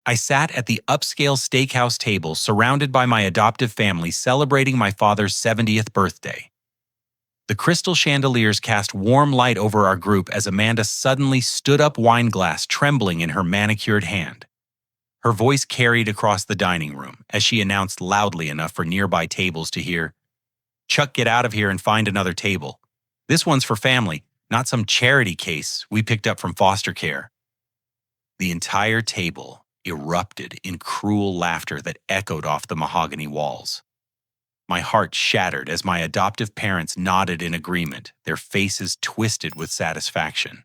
I sat at the upscale steakhouse table surrounded by my adoptive family celebrating my father's 70th birthday. The crystal chandeliers cast warm light over our group as Amanda suddenly stood up, wine glass trembling in her manicured hand. Her voice carried across the dining room as she announced loudly enough for nearby tables to hear, "Chuck, get out of here and find another table. This one's for family, not some charity case we picked up from foster care." The entire table erupted in cruel laughter that echoed off the mahogany walls. My heart shattered as my adoptive parents nodded in agreement, their faces twisted with satisfaction.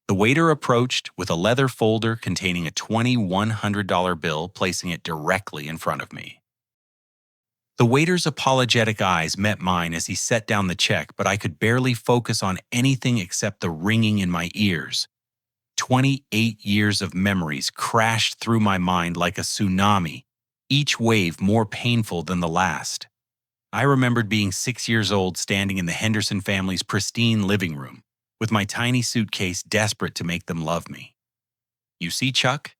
The waiter approached with a leather folder containing a $2,100 bill, placing it directly in front of me. The waiter's apologetic eyes met mine as he set down the check, but I could barely focus on anything except the ringing in my ears. 28 years of memories crashed through my mind like a tsunami, each wave more painful than the last. I remembered being 6 years old, standing in the Henderson family's pristine living room, with my tiny suitcase desperate to make them love me. "You see, Chuck?"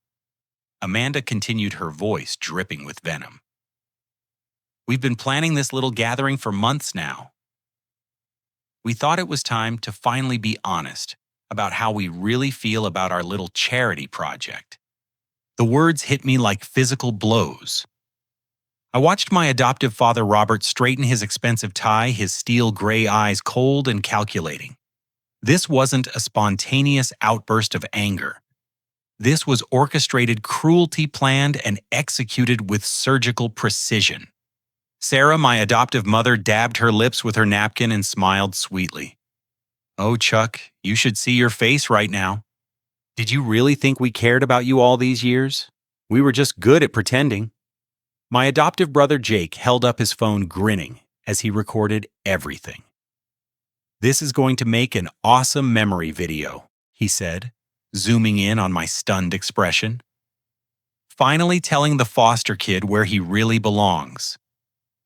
Amanda continued, her voice dripping with venom. "We've been planning this little gathering for months now. We thought it was time to finally be honest about how we really feel about our little charity project." The words hit me like physical blows. I watched my adoptive father Robert straighten his expensive tie, his steel gray eyes cold and calculating. This wasn't a spontaneous outburst of anger. This was orchestrated cruelty, planned and executed with surgical precision. Sarah, my adoptive mother, dabbed her lips with her napkin and smiled sweetly. "Oh, Chuck, you should see your face right now. Did you really think we cared about you all these years? We were just good at pretending." My adoptive brother Jake held up his phone grinning as he recorded everything. "This is going to make an awesome memory video," he said, zooming in on my stunned expression. Finally telling the foster kid where he really belongs.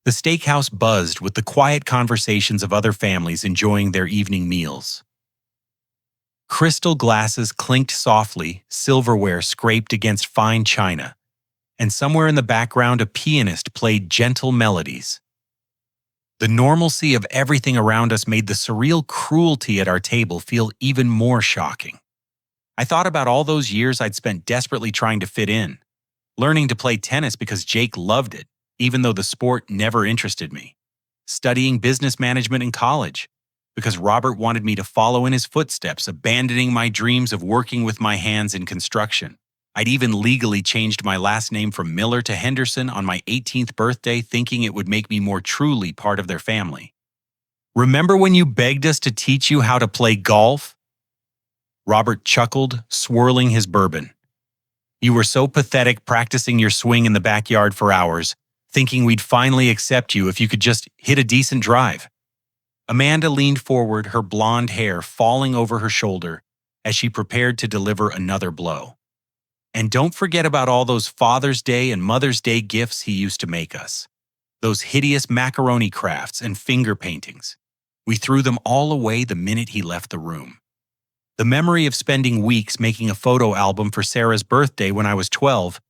The steakhouse buzzed with the quiet conversations of other families enjoying their evening meals. Crystal glasses clinked softly, silverware scraped against fine china, and somewhere in the background a pianist played gentle melodies. The normalcy of everything around us made the surreal cruelty at our table feel even more shocking. I thought about all those years I'd spent desperately trying to fit in, learning to play tennis because Jake loved it, even though the sport never interested me, studying business management in college because Robert wanted me to follow in his footsteps, abandoning my dreams of working with my hands in construction. I'd even legally changed my last name from Miller to Henderson on my 18th birthday, thinking it would make me more truly part of their family. "Remember when you begged us to teach you how to play golf?" Robert chuckled, swirling his bourbon. "You were so pathetic practicing your swing in the backyard for hours, thinking we'd finally accept you if you could just hit a decent drive." Amanda leaned forward, her blonde hair falling over her shoulder as she prepared to deliver another blow. "And don't forget about all those Father's Day and Mother's Day gifts he used to make us. Those hideous macaroni crafts and finger paintings. We threw them all away the minute he left the room. The memory of spending weeks making a photo album for Sarah's birthday when I was 12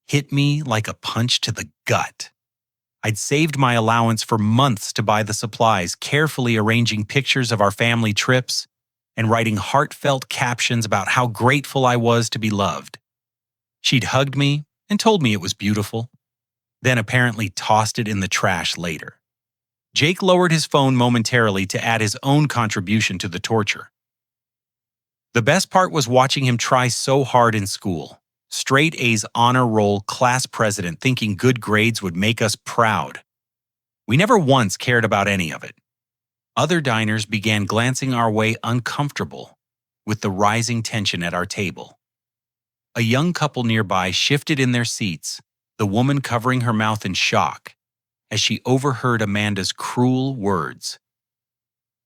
hit me like a punch to the gut. I'd saved my allowance for months to buy the supplies, carefully arranging pictures of our family trips and writing heartfelt captions about how grateful I was to be loved. She'd hugged me and told me it was beautiful, then apparently tossed it in the trash later. Jake lowered his phone momentarily to add his own contribution to the torture. The best part was watching him try so hard in school. Straight A's honor roll, class president, thinking good grades would make us proud. We never once cared about any of it. Other diners began glancing our way, uncomfortable with the rising tension at our table. A young couple nearby shifted in their seats, the woman covering her mouth in shock as she overheard Amanda's cruel words.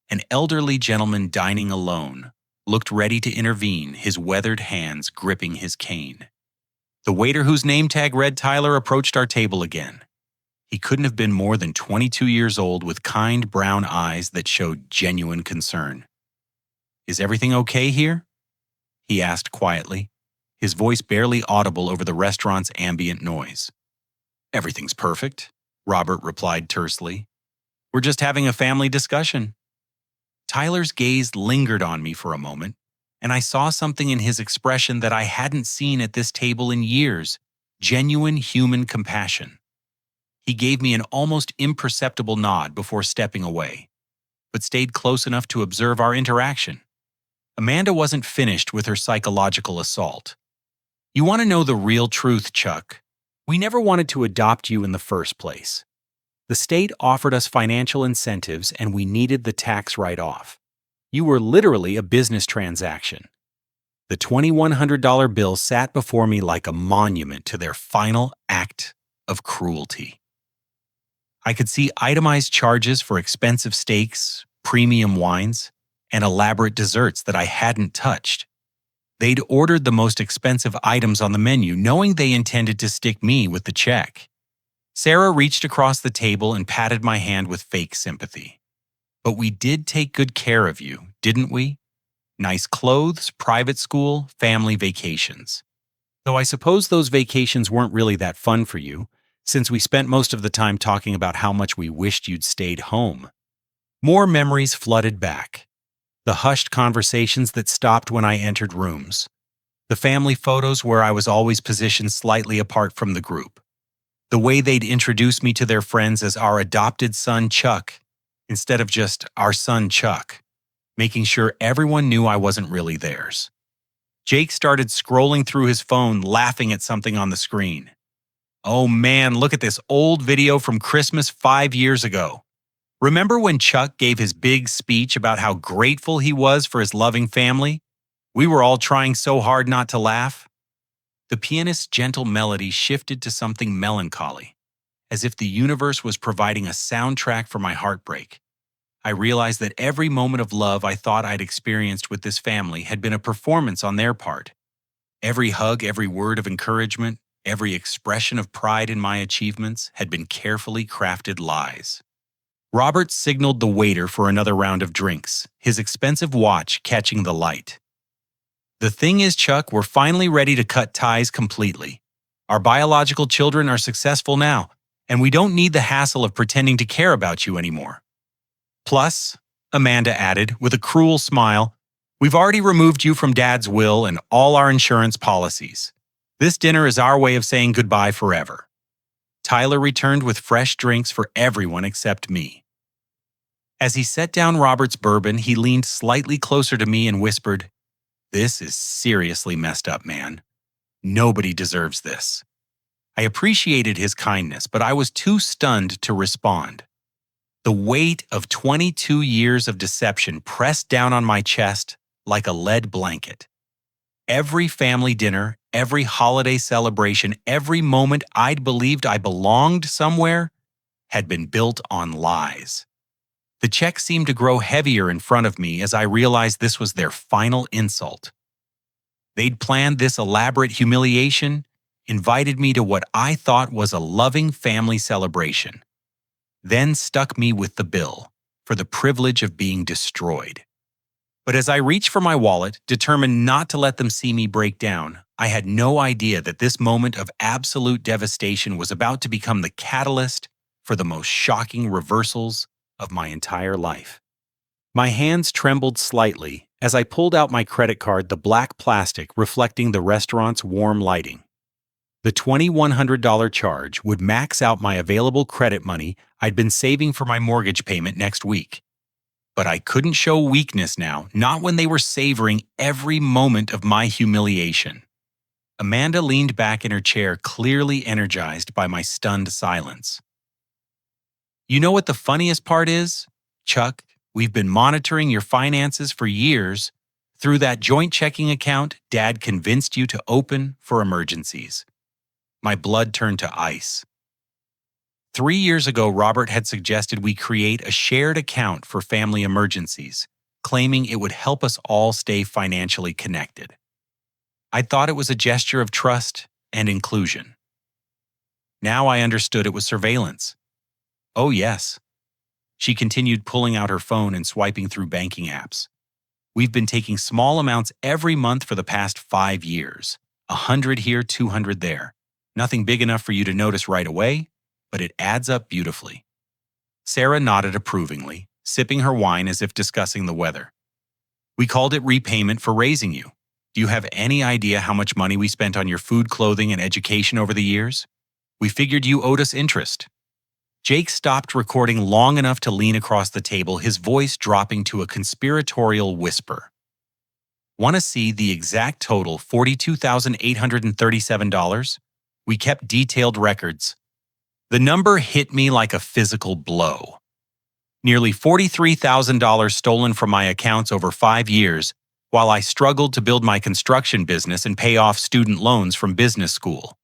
An elderly gentleman dining alone looked ready to intervene, his weathered hands gripping his cane. The waiter whose name tag read Tyler approached our table again. He couldn't have been more than 22 years old with kind brown eyes that showed genuine concern. "Is everything okay here?" he asked quietly, his voice barely audible over the restaurant's ambient noise. "Everything's perfect," Robert replied tersely. "We're just having a family discussion." Tyler's gaze lingered on me for a moment, and I saw something in his expression that I hadn't seen at this table in years: genuine human compassion. He gave me an almost imperceptible nod before stepping away, but stayed close enough to observe our interaction. Amanda wasn't finished with her psychological assault. "You want to know the real truth, Chuck? We never wanted to adopt you in the first place. The state offered us financial incentives and we needed the tax write-off. You were literally a business transaction." The $2,100 bill sat before me like a monument to their final act of cruelty. I could see itemized charges for expensive steaks, premium wines, and elaborate desserts that I hadn't touched. They'd ordered the most expensive items on the menu, knowing they intended to stick me with the check. Sarah reached across the table and patted my hand with fake sympathy. "But we did take good care of you, didn't we? Nice clothes, private school, family vacations. Though I suppose those vacations weren't really that fun for you, since we spent most of the time talking about how much we wished you'd stayed home." More memories flooded back. The hushed conversations that stopped when I entered rooms. The family photos where I was always positioned slightly apart from the group. The way they'd introduce me to their friends as our adopted son Chuck, instead of just our son Chuck, making sure everyone knew I wasn't really theirs. Jake started scrolling through his phone, laughing at something on the screen. "Oh man, look at this old video from Christmas 5 years ago. Remember when Chuck gave his big speech about how grateful he was for his loving family? We were all trying so hard not to laugh." The pianist's gentle melody shifted to something melancholy, as if the universe was providing a soundtrack for my heartbreak. I realized that every moment of love I thought I'd experienced with this family had been a performance on their part. Every hug, every word of encouragement, every expression of pride in my achievements had been carefully crafted lies. Robert signaled the waiter for another round of drinks, his expensive watch catching the light. "The thing is, Chuck, we're finally ready to cut ties completely. Our biological children are successful now, and we don't need the hassle of pretending to care about you anymore. Plus," Amanda added with a cruel smile, "we've already removed you from Dad's will and all our insurance policies. This dinner is our way of saying goodbye forever." Tyler returned with fresh drinks for everyone except me. As he set down Robert's bourbon, he leaned slightly closer to me and whispered, "This is seriously messed up, man. Nobody deserves this." I appreciated his kindness, but I was too stunned to respond. The weight of 22 years of deception pressed down on my chest like a lead blanket. Every family dinner, every holiday celebration, every moment I'd believed I belonged somewhere had been built on lies. The check seemed to grow heavier in front of me as I realized this was their final insult. They'd planned this elaborate humiliation, invited me to what I thought was a loving family celebration, then stuck me with the bill for the privilege of being destroyed. But as I reached for my wallet, determined not to let them see me break down, I had no idea that this moment of absolute devastation was about to become the catalyst for the most shocking reversals of my entire life. My hands trembled slightly as I pulled out my credit card, the black plastic reflecting the restaurant's warm lighting. The $2,100 charge would max out my available credit money I'd been saving for my mortgage payment next week. But I couldn't show weakness now, not when they were savoring every moment of my humiliation. Amanda leaned back in her chair, clearly energized by my stunned silence. "You know what the funniest part is? Chuck, we've been monitoring your finances for years through that joint checking account Dad convinced you to open for emergencies." My blood turned to ice. 3 years ago, Robert had suggested we create a shared account for family emergencies, claiming it would help us all stay financially connected. I thought it was a gesture of trust and inclusion. Now I understood it was surveillance. "Oh yes." She continued, pulling out her phone and swiping through banking apps. "We've been taking small amounts every month for the past 5 years. 100 here, 200 there. Nothing big enough for you to notice right away, but it adds up beautifully. Sarah nodded approvingly, sipping her wine as if discussing the weather. We called it repayment for raising you. Do you have any idea how much money we spent on your food, clothing, and education over the years? We figured you owed us interest. Jake stopped recording long enough to lean across the table, his voice dropping to a conspiratorial whisper. Want to see the exact total, $42,837? We kept detailed records. The number hit me like a physical blow. Nearly $43,000 stolen from my accounts over 5 years, while I struggled to build my construction business and pay off student loans from business school.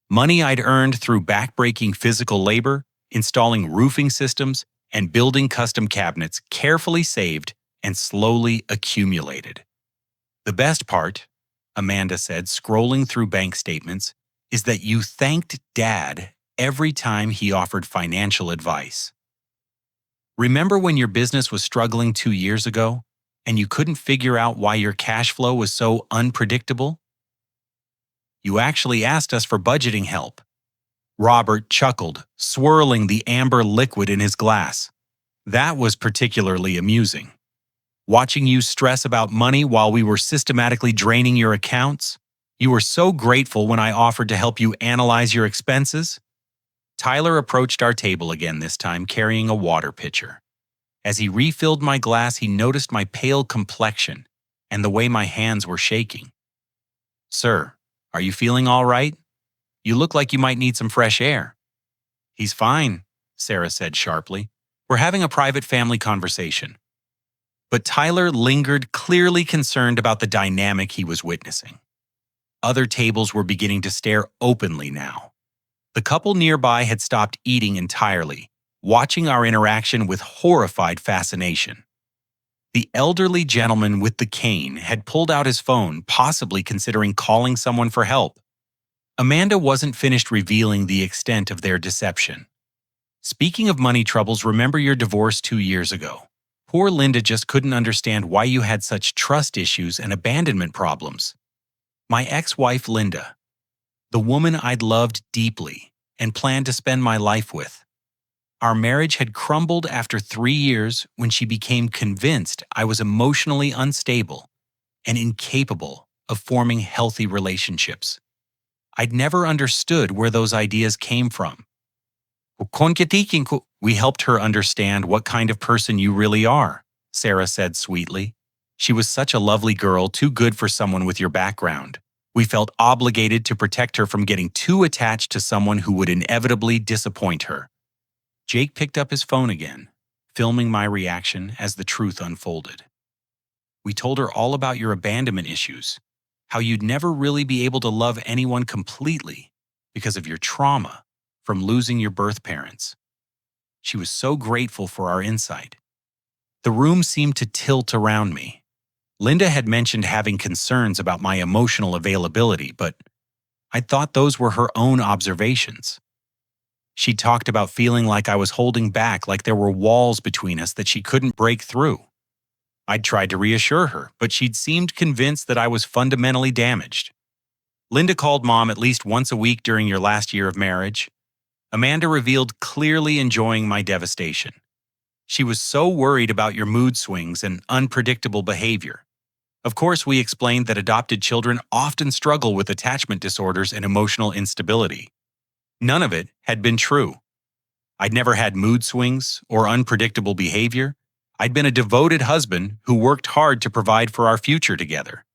Money I'd earned through backbreaking physical labor, installing roofing systems, and building custom cabinets, carefully saved and slowly accumulated. The best part, Amanda said, scrolling through bank statements, is that you thanked Dad every time he offered financial advice. Remember when your business was struggling 2 years ago and you couldn't figure out why your cash flow was so unpredictable? You actually asked us for budgeting help. Robert chuckled, swirling the amber liquid in his glass. That was particularly amusing. Watching you stress about money while we were systematically draining your accounts? You were so grateful when I offered to help you analyze your expenses? Tyler approached our table again, this time carrying a water pitcher. As he refilled my glass, he noticed my pale complexion and the way my hands were shaking. "Sir, are you feeling all right? You look like you might need some fresh air." "He's fine," Sarah said sharply. "We're having a private family conversation." But Tyler lingered, clearly concerned about the dynamic he was witnessing. Other tables were beginning to stare openly now. The couple nearby had stopped eating entirely, watching our interaction with horrified fascination. The elderly gentleman with the cane had pulled out his phone, possibly considering calling someone for help. Amanda wasn't finished revealing the extent of their deception. "Speaking of money troubles, remember your divorce 2 years ago. Poor Linda just couldn't understand why you had such trust issues and abandonment problems. My ex-wife Linda, the woman I'd loved deeply and planned to spend my life with. Our marriage had crumbled after 3 years when she became convinced I was emotionally unstable and incapable of forming healthy relationships. I'd never understood where those ideas came from. We helped her understand what kind of person you really are," Sarah said sweetly. "She was such a lovely girl, too good for someone with your background. We felt obligated to protect her from getting too attached to someone who would inevitably disappoint her." Jake picked up his phone again, filming my reaction as the truth unfolded. "We told her all about your abandonment issues, how you'd never really be able to love anyone completely because of your trauma from losing your birth parents. She was so grateful for our insight." The room seemed to tilt around me. Linda had mentioned having concerns about my emotional availability, but I thought those were her own observations. She talked about feeling like I was holding back, like there were walls between us that she couldn't break through. I'd tried to reassure her, but she'd seemed convinced that I was fundamentally damaged. "Linda called Mom at least once a week during your last year of marriage." Amanda revealed, clearly enjoying my devastation. "She was so worried about your mood swings and unpredictable behavior." Of course, we explained that adopted children often struggle with attachment disorders and emotional instability. None of it had been true. I'd never had mood swings or unpredictable behavior. I'd been a devoted husband who worked hard to provide for our future together.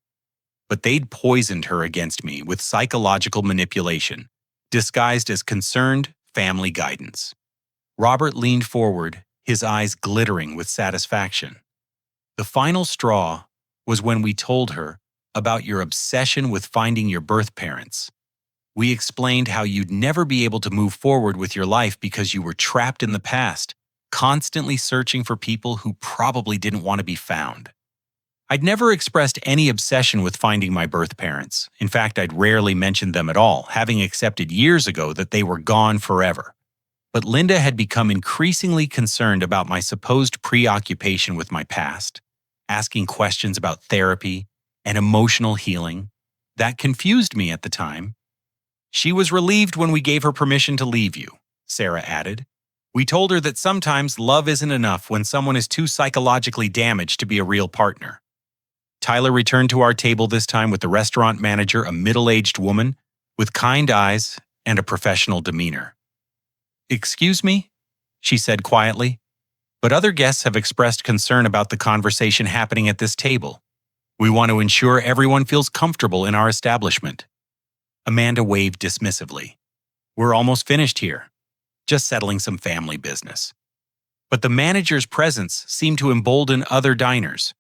But they'd poisoned her against me with psychological manipulation, disguised as concerned family guidance. Robert leaned forward, his eyes glittering with satisfaction. "The final straw was when we told her about your obsession with finding your birth parents. We explained how you'd never be able to move forward with your life because you were trapped in the past, constantly searching for people who probably didn't want to be found. I'd never expressed any obsession with finding my birth parents. In fact, I'd rarely mentioned them at all, having accepted years ago that they were gone forever. But Linda had become increasingly concerned about my supposed preoccupation with my past, asking questions about therapy and emotional healing. That confused me at the time. She was relieved when we gave her permission to leave you, Sarah added. We told her that sometimes love isn't enough when someone is too psychologically damaged to be a real partner. Tyler returned to our table this time with the restaurant manager, a middle-aged woman with kind eyes and a professional demeanor. "Excuse me?" she said quietly. "But other guests have expressed concern about the conversation happening at this table. We want to ensure everyone feels comfortable in our establishment." Amanda waved dismissively. "We're almost finished here. Just settling some family business." But the manager's presence seemed to embolden other diners.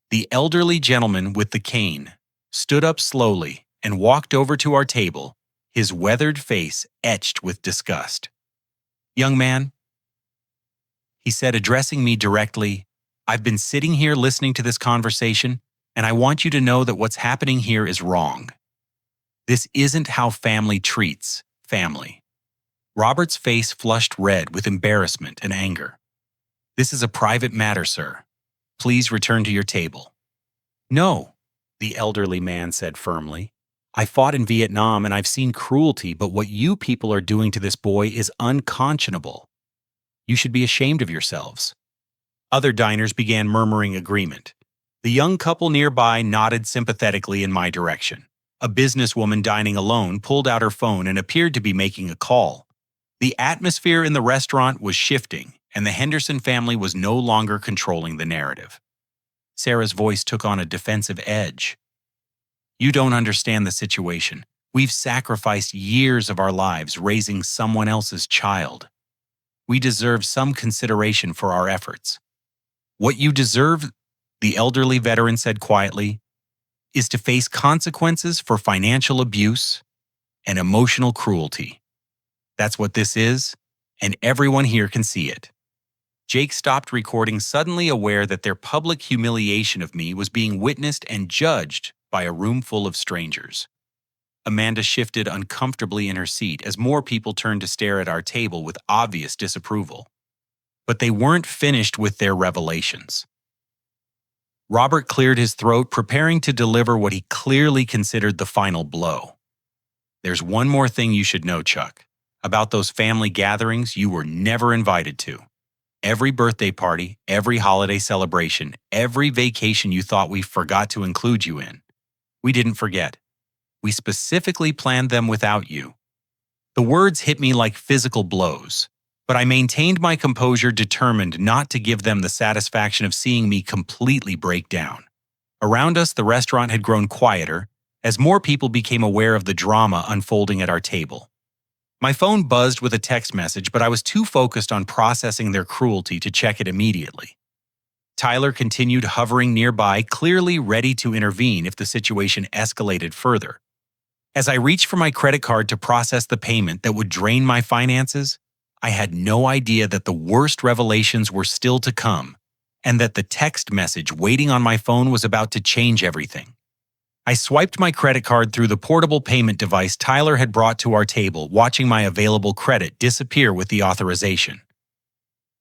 The elderly gentleman with the cane stood up slowly and walked over to our table, his weathered face etched with disgust. "Young man," he said, addressing me directly, "I've been sitting here listening to this conversation, and I want you to know that what's happening here is wrong. This isn't how family treats family." Robert's face flushed red with embarrassment and anger. "This is a private matter, sir. Please return to your table." "No," the elderly man said firmly. "I fought in Vietnam and I've seen cruelty, but what you people are doing to this boy is unconscionable. You should be ashamed of yourselves." Other diners began murmuring agreement. The young couple nearby nodded sympathetically in my direction. A businesswoman dining alone pulled out her phone and appeared to be making a call. The atmosphere in the restaurant was shifting, and the Henderson family was no longer controlling the narrative. Sarah's voice took on a defensive edge. "You don't understand the situation. We've sacrificed years of our lives raising someone else's child. We deserve some consideration for our efforts." "What you deserve," the elderly veteran said quietly, "is to face consequences for financial abuse and emotional cruelty. That's what this is, and everyone here can see it." Jake stopped recording, suddenly aware that their public humiliation of me was being witnessed and judged by a room full of strangers. Amanda shifted uncomfortably in her seat as more people turned to stare at our table with obvious disapproval. But they weren't finished with their revelations. Robert cleared his throat, preparing to deliver what he clearly considered the final blow. "There's one more thing you should know, Chuck. About those family gatherings you were never invited to. Every birthday party, every holiday celebration, every vacation you thought we forgot to include you in. We didn't forget. We specifically planned them without you." The words hit me like physical blows, but I maintained my composure, determined not to give them the satisfaction of seeing me completely break down. Around us, the restaurant had grown quieter as more people became aware of the drama unfolding at our table. My phone buzzed with a text message, but I was too focused on processing their cruelty to check it immediately. Tyler continued hovering nearby, clearly ready to intervene if the situation escalated further. As I reached for my credit card to process the payment that would drain my finances, I had no idea that the worst revelations were still to come, and that the text message waiting on my phone was about to change everything. I swiped my credit card through the portable payment device Tyler had brought to our table, watching my available credit disappear with the authorization.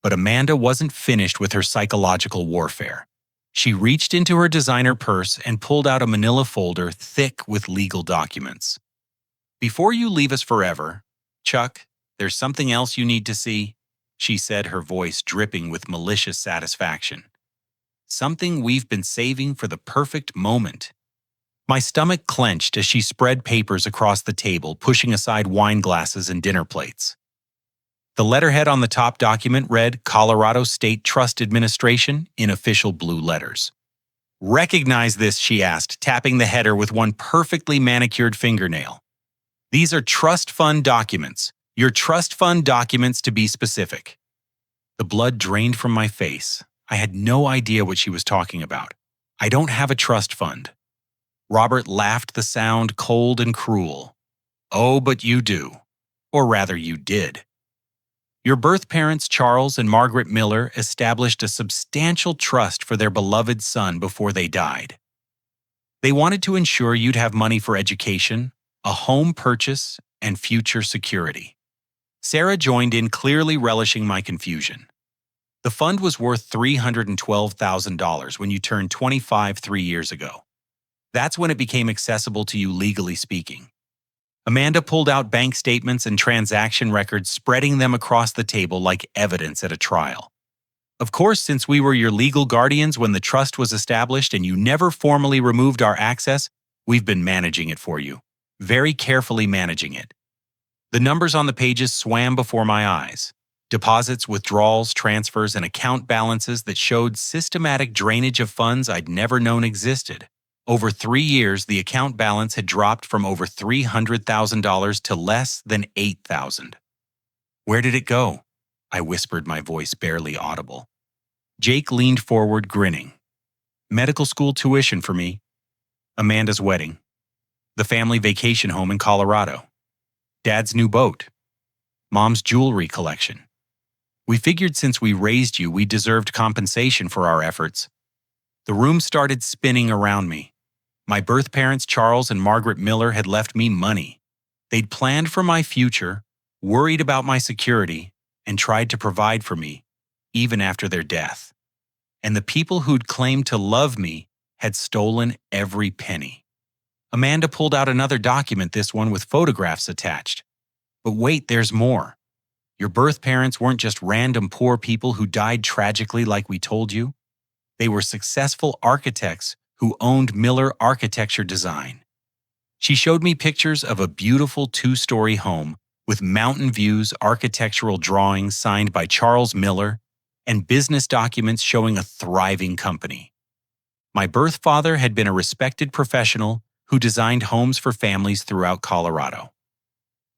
But Amanda wasn't finished with her psychological warfare. She reached into her designer purse and pulled out a manila folder thick with legal documents. "Before you leave us forever, Chuck, there's something else you need to see," she said, her voice dripping with malicious satisfaction. "Something we've been saving for the perfect moment." My stomach clenched as she spread papers across the table, pushing aside wine glasses and dinner plates. The letterhead on the top document read Colorado State Trust Administration in official blue letters. "Recognize this?" she asked, tapping the header with one perfectly manicured fingernail. "These are trust fund documents. Your trust fund documents, to be specific." The blood drained from my face. I had no idea what she was talking about. "I don't have a trust fund." Robert laughed, the sound cold and cruel. "Oh, but you do. Or rather, you did. Your birth parents, Charles and Margaret Miller, established a substantial trust for their beloved son before they died. They wanted to ensure you'd have money for education, a home purchase, and future security." Sarah joined in, clearly relishing my confusion. "The fund was worth $312,000 when you turned 25 3 years ago. That's when it became accessible to you legally speaking. Amanda pulled out bank statements and transaction records, spreading them across the table like evidence at a trial. Of course, since we were your legal guardians when the trust was established and you never formally removed our access, we've been managing it for you. Very carefully managing it. The numbers on the pages swam before my eyes. Deposits, withdrawals, transfers, and account balances that showed systematic drainage of funds I'd never known existed. Over 3 years, the account balance had dropped from over $300,000 to less than $8,000. Where did it go? I whispered, my voice barely audible. Jake leaned forward, grinning. Medical school tuition for me. Amanda's wedding. The family vacation home in Colorado. Dad's new boat. Mom's jewelry collection. We figured since we raised you, we deserved compensation for our efforts. The room started spinning around me. My birth parents, Charles and Margaret Miller, had left me money. They'd planned for my future, worried about my security, and tried to provide for me, even after their death. And the people who'd claimed to love me had stolen every penny. Amanda pulled out another document, this one with photographs attached. But wait, there's more. Your birth parents weren't just random poor people who died tragically like we told you. They were successful architects who owned Miller Architecture Design. She showed me pictures of a beautiful 2-story home with mountain views, architectural drawings signed by Charles Miller, and business documents showing a thriving company. My birth father had been a respected professional who designed homes for families throughout Colorado.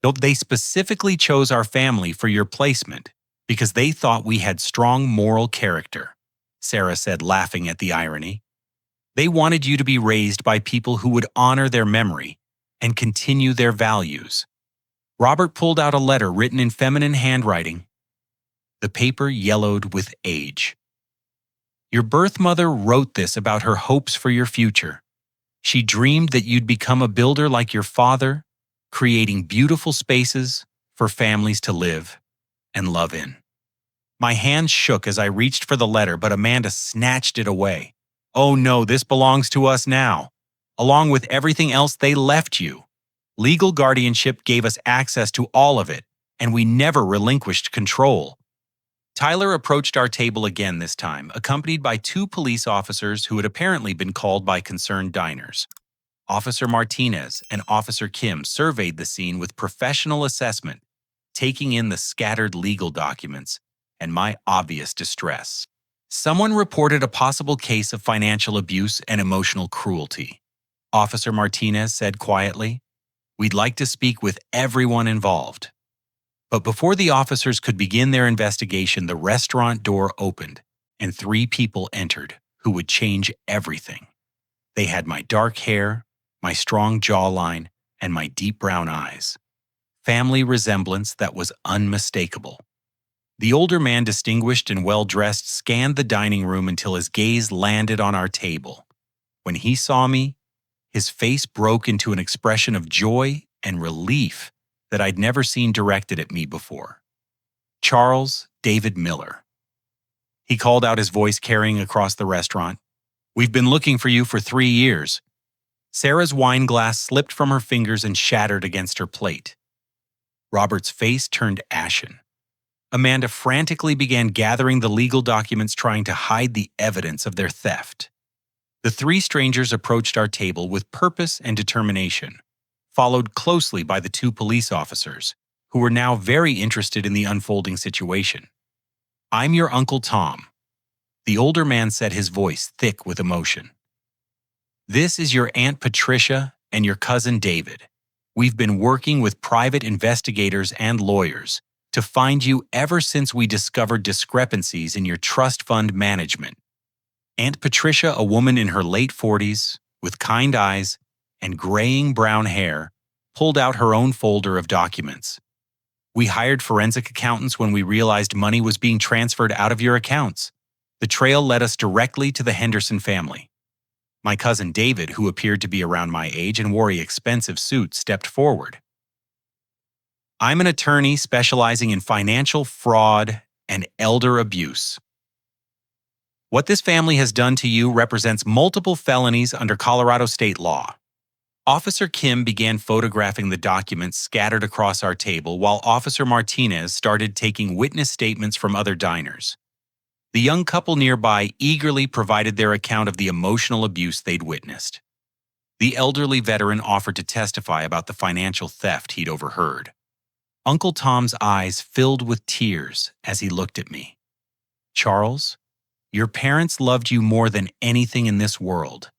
They specifically chose our family for your placement because they thought we had strong moral character, Sarah said, laughing at the irony. They wanted you to be raised by people who would honor their memory and continue their values. Robert pulled out a letter written in feminine handwriting. The paper yellowed with age. Your birth mother wrote this about her hopes for your future. She dreamed that you'd become a builder like your father, creating beautiful spaces for families to live and love in. My hands shook as I reached for the letter, but Amanda snatched it away. Oh no, this belongs to us now, along with everything else they left you. Legal guardianship gave us access to all of it, and we never relinquished control. Tyler approached our table again this time, accompanied by 2 police officers who had apparently been called by concerned diners. Officer Martinez and Officer Kim surveyed the scene with professional assessment, taking in the scattered legal documents and my obvious distress. Someone reported a possible case of financial abuse and emotional cruelty. Officer Martinez said quietly, "We'd like to speak with everyone involved." But before the officers could begin their investigation, the restaurant door opened and 3 people entered who would change everything. They had my dark hair, my strong jawline, and my deep brown eyes. Family resemblance that was unmistakable. The older man, distinguished and well-dressed, scanned the dining room until his gaze landed on our table. When he saw me, his face broke into an expression of joy and relief that I'd never seen directed at me before. Charles David Miller. He called out, his voice carrying across the restaurant. "We've been looking for you for 3 years." Sarah's wine glass slipped from her fingers and shattered against her plate. Robert's face turned ashen. Amanda frantically began gathering the legal documents, trying to hide the evidence of their theft. The 3 strangers approached our table with purpose and determination, followed closely by the 2 police officers, who were now very interested in the unfolding situation. "I'm your Uncle Tom," the older man said, his voice thick with emotion. "This is your Aunt Patricia and your cousin David. We've been working with private investigators and lawyers to find you ever since we discovered discrepancies in your trust fund management." Aunt Patricia, a woman in her late 40s, with kind eyes and graying brown hair, pulled out her own folder of documents. "We hired forensic accountants when we realized money was being transferred out of your accounts. The trail led us directly to the Henderson family." My cousin David, who appeared to be around my age and wore an expensive suit, stepped forward. "I'm an attorney specializing in financial fraud and elder abuse." What this family has done to you represents multiple felonies under Colorado state law. Officer Kim began photographing the documents scattered across our table while Officer Martinez started taking witness statements from other diners. The young couple nearby eagerly provided their account of the emotional abuse they'd witnessed. The elderly veteran offered to testify about the financial theft he'd overheard. Uncle Tom's eyes filled with tears as he looked at me. "Charles, your parents loved you more than anything in this world.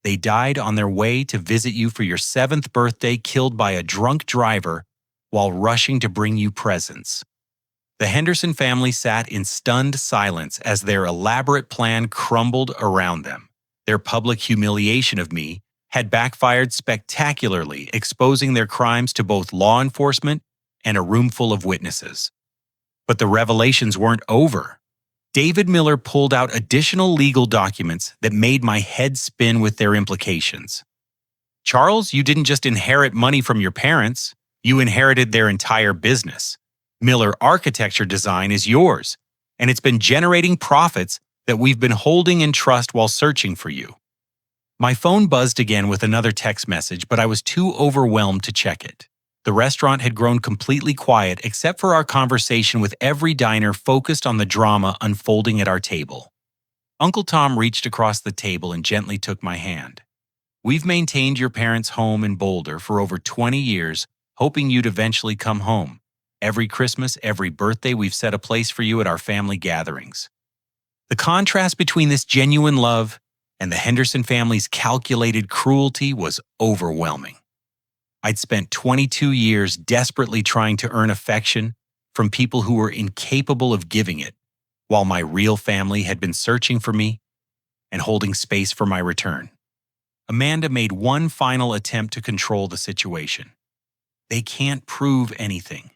They died on their way to visit you for your 7th birthday, killed by a drunk driver while rushing to bring you presents." The Henderson family sat in stunned silence as their elaborate plan crumbled around them. Their public humiliation of me had backfired spectacularly, exposing their crimes to both law enforcement and a room full of witnesses. But the revelations weren't over. David Miller pulled out additional legal documents that made my head spin with their implications. "Charles, you didn't just inherit money from your parents, you inherited their entire business. Miller Architecture Design is yours, and it's been generating profits that we've been holding in trust while searching for you." My phone buzzed again with another text message, but I was too overwhelmed to check it. The restaurant had grown completely quiet except for our conversation, with every diner focused on the drama unfolding at our table. Uncle Tom reached across the table and gently took my hand. "We've maintained your parents' home in Boulder for over 20 years, hoping you'd eventually come home. Every Christmas, every birthday, we've set a place for you at our family gatherings." The contrast between this genuine love and the Henderson family's calculated cruelty was overwhelming. I'd spent 22 years desperately trying to earn affection from people who were incapable of giving it, while my real family had been searching for me and holding space for my return. Amanda made one final attempt to control the situation. "They can't prove anything.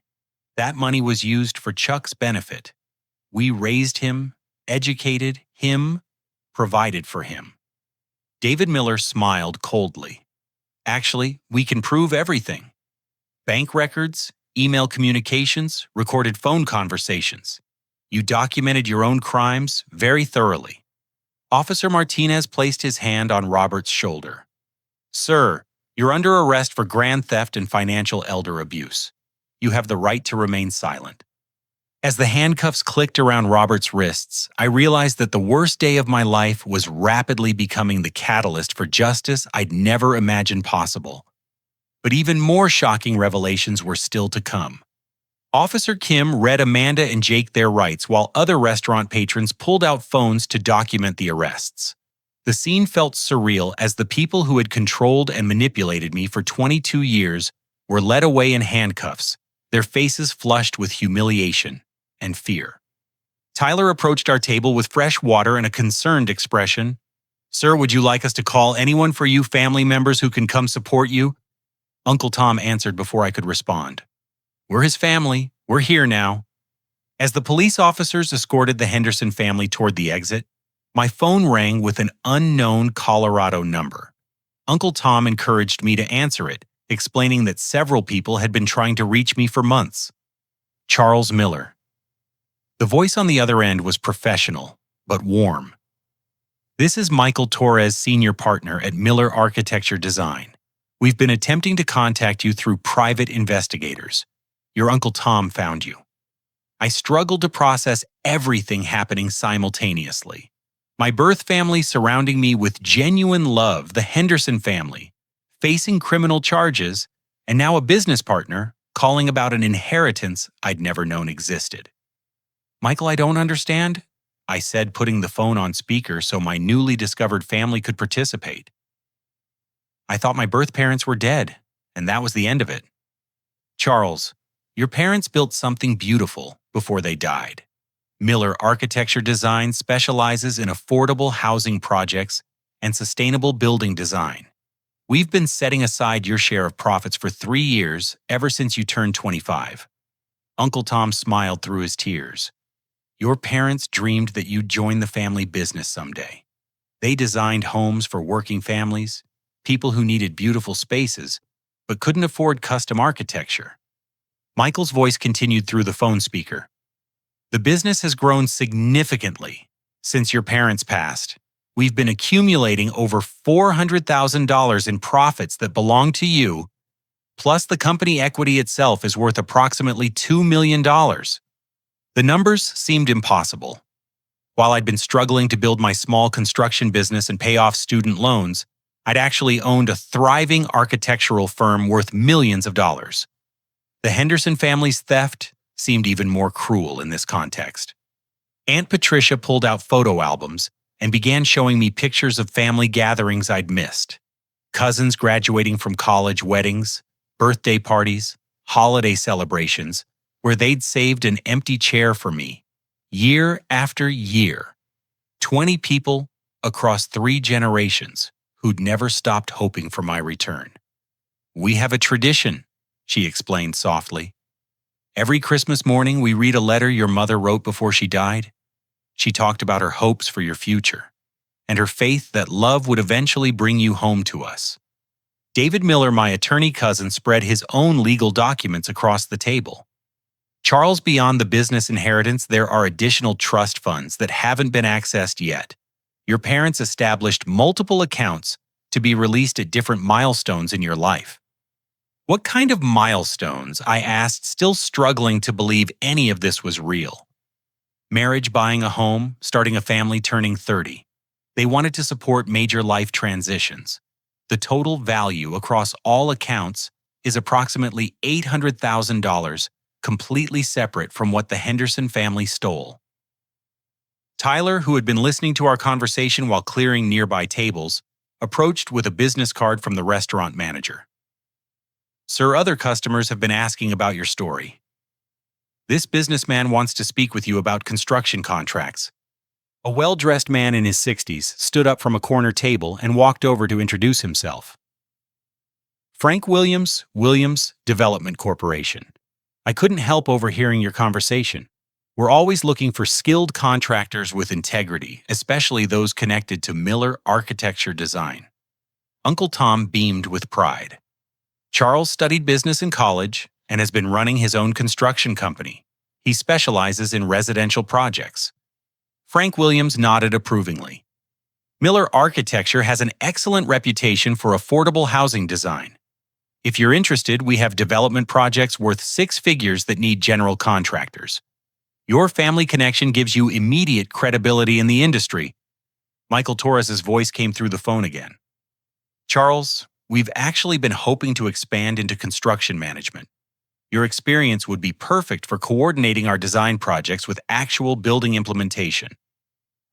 That money was used for Chuck's benefit. We raised him, educated him, provided for him." David Miller smiled coldly. "Actually, we can prove everything. Bank records, email communications, recorded phone conversations. You documented your own crimes very thoroughly." Officer Martinez placed his hand on Robert's shoulder. "Sir, you're under arrest for grand theft and financial elder abuse. You have the right to remain silent." As the handcuffs clicked around Robert's wrists, I realized that the worst day of my life was rapidly becoming the catalyst for justice I'd never imagined possible. But even more shocking revelations were still to come. Officer Kim read Amanda and Jake their rights, while other restaurant patrons pulled out phones to document the arrests. The scene felt surreal as the people who had controlled and manipulated me for 22 years were led away in handcuffs, their faces flushed with humiliation and fear. Tyler approached our table with fresh water and a concerned expression. "Sir, would you like us to call anyone for you family members who can come support you?" Uncle Tom answered before I could respond. "We're his family. We're here now." As the police officers escorted the Henderson family toward the exit, my phone rang with an unknown Colorado number. Uncle Tom encouraged me to answer it, explaining that several people had been trying to reach me for months. "Charles Miller." The voice on the other end was professional, but warm. "This is Michael Torres, senior partner at Miller Architecture Design. We've been attempting to contact you through private investigators. Your Uncle Tom found you." I struggled to process everything happening simultaneously. My birth family surrounding me with genuine love, the Henderson family, facing criminal charges, and now a business partner calling about an inheritance I'd never known existed. "Michael, I don't understand," I said, putting the phone on speaker so my newly discovered family could participate. "I thought my birth parents were dead, and that was the end of it." "Charles, your parents built something beautiful before they died. Miller Architecture Design specializes in affordable housing projects and sustainable building design. We've been setting aside your share of profits for 3 years, ever since you turned 25. Uncle Tom smiled through his tears. "Your parents dreamed that you'd join the family business someday. They designed homes for working families, people who needed beautiful spaces, but couldn't afford custom architecture." Michael's voice continued through the phone speaker. "The business has grown significantly. Since your parents passed, we've been accumulating over $400,000 in profits that belong to you, plus the company equity itself is worth approximately $2 million. The numbers seemed impossible. While I'd been struggling to build my small construction business and pay off student loans, I'd actually owned a thriving architectural firm worth millions of dollars. The Henderson family's theft seemed even more cruel in this context. Aunt Patricia pulled out photo albums and began showing me pictures of family gatherings I'd missed. Cousins graduating from college, weddings, birthday parties, holiday celebrations, where they'd saved an empty chair for me, year after year. 20 people across 3 generations who'd never stopped hoping for my return. "We have a tradition," she explained softly. "Every Christmas morning we read a letter your mother wrote before she died. She talked about her hopes for your future and her faith that love would eventually bring you home to us." David Miller, my attorney cousin, spread his own legal documents across the table. "Charles, beyond the business inheritance, there are additional trust funds that haven't been accessed yet. Your parents established multiple accounts to be released at different milestones in your life." "What kind of milestones?" I asked, still struggling to believe any of this was real. "Marriage, buying a home, starting a family, turning 30. They wanted to support major life transitions. The total value across all accounts is approximately $800,000, completely separate from what the Henderson family stole." Tyler, who had been listening to our conversation while clearing nearby tables, approached with a business card from the restaurant manager. "Sir, other customers have been asking about your story. This businessman wants to speak with you about construction contracts." A well-dressed man in his 60s stood up from a corner table and walked over to introduce himself. "Frank Williams, Williams Development Corporation. I couldn't help overhearing your conversation. We're always looking for skilled contractors with integrity, especially those connected to Miller Architecture Design." Uncle Tom beamed with pride. "Charles studied business in college and has been running his own construction company. He specializes in residential projects." Frank Williams nodded approvingly. "Miller Architecture has an excellent reputation for affordable housing design. If you're interested, we have development projects worth 6 figures that need general contractors. Your family connection gives you immediate credibility in the industry." Michael Torres's voice came through the phone again. "Charles, we've actually been hoping to expand into construction management. Your experience would be perfect for coordinating our design projects with actual building implementation."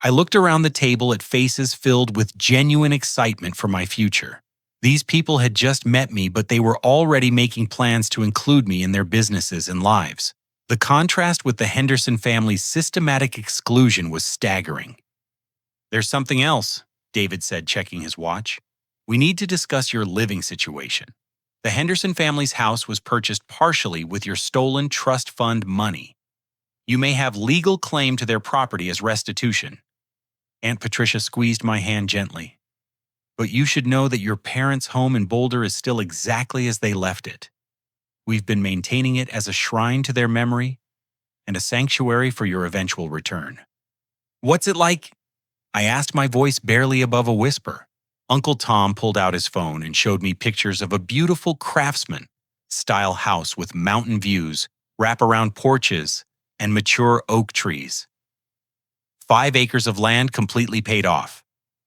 I looked around the table at faces filled with genuine excitement for my future. These people had just met me, but they were already making plans to include me in their businesses and lives. The contrast with the Henderson family's systematic exclusion was staggering. "There's something else," David said, checking his watch. "We need to discuss your living situation. The Henderson family's house was purchased partially with your stolen trust fund money. You may have legal claim to their property as restitution." Aunt Patricia squeezed my hand gently. "But you should know that your parents' home in Boulder is still exactly as they left it. We've been maintaining it as a shrine to their memory and a sanctuary for your eventual return." "What's it like?" I asked, my voice barely above a whisper. Uncle Tom pulled out his phone and showed me pictures of a beautiful craftsman-style house with mountain views, wraparound porches, and mature oak trees. 5 acres of land completely paid off.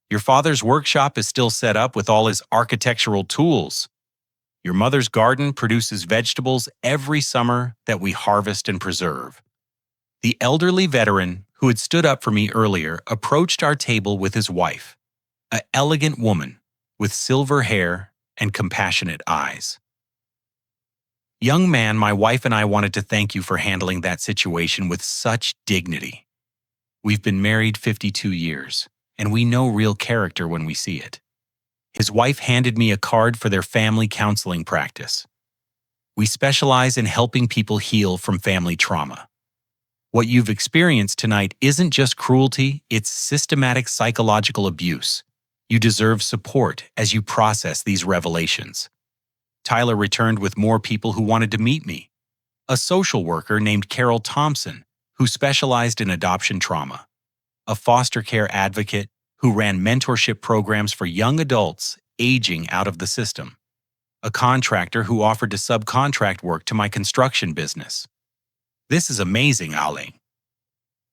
Your father's workshop is still set up with all his architectural tools. Your mother's garden produces vegetables every summer that we harvest and preserve." The elderly veteran who had stood up for me earlier approached our table with his wife, an elegant woman with silver hair and compassionate eyes. "Young man, my wife and I wanted to thank you for handling that situation with such dignity. We've been married 52 years, and we know real character when we see it." His wife handed me a card for their family counseling practice. "We specialize in helping people heal from family trauma. What you've experienced tonight isn't just cruelty, it's systematic psychological abuse. You deserve support as you process these revelations." Tyler returned with more people who wanted to meet me. A social worker named Carol Thompson, who specialized in adoption trauma. a foster care advocate who ran mentorship programs for young adults aging out of the system, a contractor who offered to subcontract work to my construction business. This is amazing, Ali,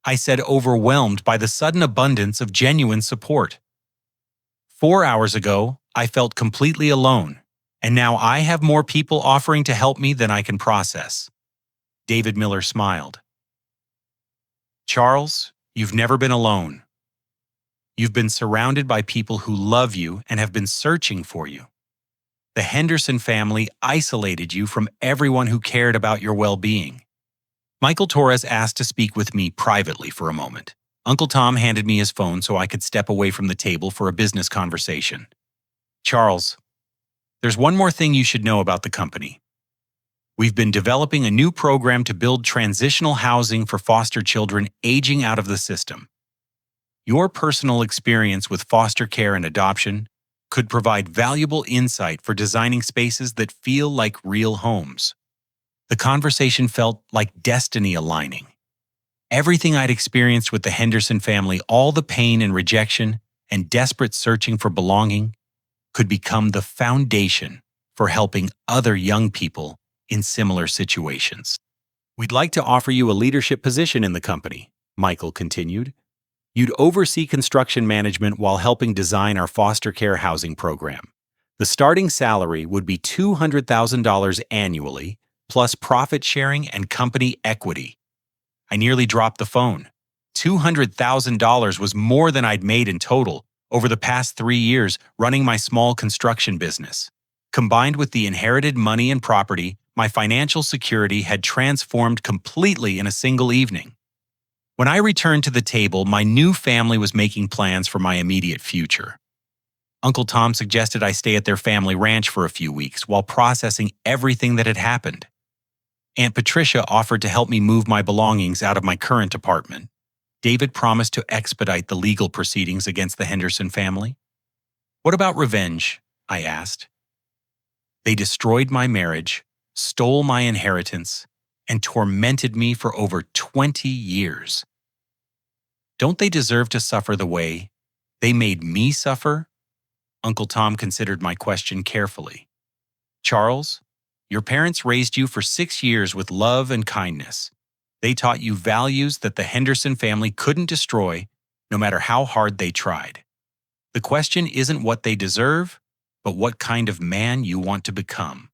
I said, overwhelmed by the sudden abundance of genuine support. 4 hours ago, I felt completely alone, and now I have more people offering to help me than I can process. David Miller smiled. Charles, you've never been alone. You've been surrounded by people who love you and have been searching for you. The Henderson family isolated you from everyone who cared about your well-being. Michael Torres asked to speak with me privately for a moment. Uncle Tom handed me his phone so I could step away from the table for a business conversation. Charles, there's one more thing you should know about the company. We've been developing a new program to build transitional housing for foster children aging out of the system. Your personal experience with foster care and adoption could provide valuable insight for designing spaces that feel like real homes. The conversation felt like destiny aligning. Everything I'd experienced with the Henderson family, all the pain and rejection and desperate searching for belonging, could become the foundation for helping other young people in similar situations. We'd like to offer you a leadership position in the company, Michael continued. You'd oversee construction management while helping design our foster care housing program. The starting salary would be $200,000 annually, plus profit sharing and company equity. I nearly dropped the phone. $200,000 was more than I'd made in total over the past 3 years running my small construction business. Combined with the inherited money and property, my financial security had transformed completely in a single evening. When I returned to the table, my new family was making plans for my immediate future. Uncle Tom suggested I stay at their family ranch for a few weeks while processing everything that had happened. Aunt Patricia offered to help me move my belongings out of my current apartment. David promised to expedite the legal proceedings against the Henderson family. What about revenge? I asked. They destroyed my marriage, stole my inheritance, and tormented me for over 20 years. Don't they deserve to suffer the way they made me suffer? Uncle Tom considered my question carefully. Charles, your parents raised you for 6 years with love and kindness. They taught you values that the Henderson family couldn't destroy, no matter how hard they tried. The question isn't what they deserve, but what kind of man you want to become.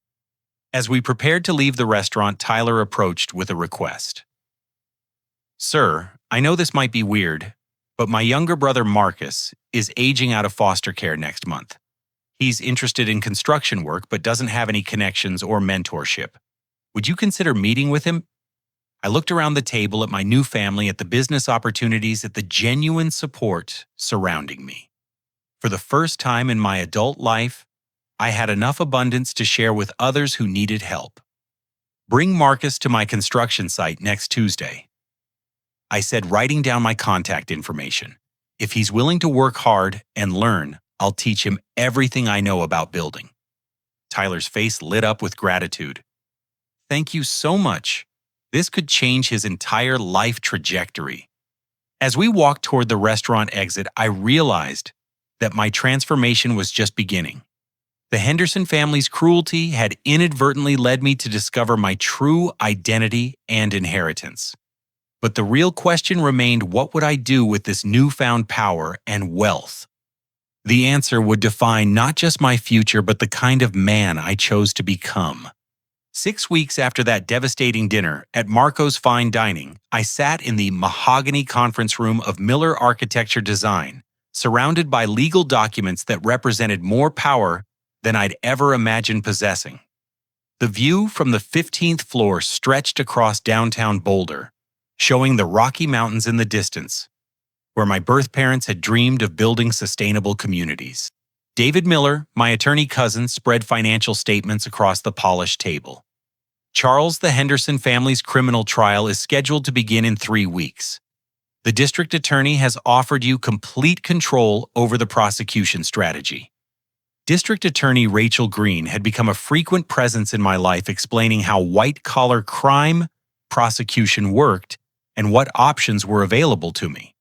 As we prepared to leave the restaurant, Tyler approached with a request. Sir, I know this might be weird, but my younger brother Marcus is aging out of foster care next month. He's interested in construction work but doesn't have any connections or mentorship. Would you consider meeting with him? I looked around the table at my new family, at the business opportunities, at the genuine support surrounding me. For the first time in my adult life, I had enough abundance to share with others who needed help. Bring Marcus to my construction site next Tuesday, I said, writing down my contact information. If he's willing to work hard and learn, I'll teach him everything I know about building. Tyler's face lit up with gratitude. Thank you so much. This could change his entire life trajectory. As we walked toward the restaurant exit, I realized that my transformation was just beginning. The Henderson family's cruelty had inadvertently led me to discover my true identity and inheritance. But the real question remained, what would I do with this newfound power and wealth? The answer would define not just my future, but the kind of man I chose to become. 6 weeks after that devastating dinner at Marco's Fine Dining, I sat in the mahogany conference room of Miller Architecture Design, surrounded by legal documents that represented more power than I'd ever imagined possessing. The view from the 15th floor stretched across downtown Boulder, showing the Rocky Mountains in the distance, where my birth parents had dreamed of building sustainable communities. David Miller, my attorney cousin, spread financial statements across the polished table. Charles, the Henderson family's criminal trial is scheduled to begin in 3 weeks. The district attorney has offered you complete control over the prosecution strategy. District Attorney Rachel Green had become a frequent presence in my life, explaining how white-collar crime prosecution worked and what options were available to me.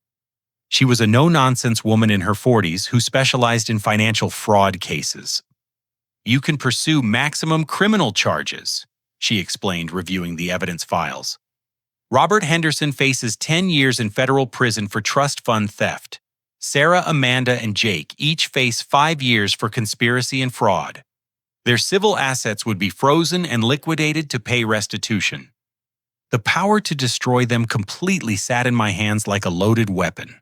She was a no-nonsense woman in her 40s who specialized in financial fraud cases. "You can pursue maximum criminal charges," she explained, reviewing the evidence files. "Robert Henderson faces 10 years in federal prison for trust fund theft. Sarah, Amanda, and Jake each face 5 years for conspiracy and fraud. Their civil assets would be frozen and liquidated to pay restitution." The power to destroy them completely sat in my hands like a loaded weapon.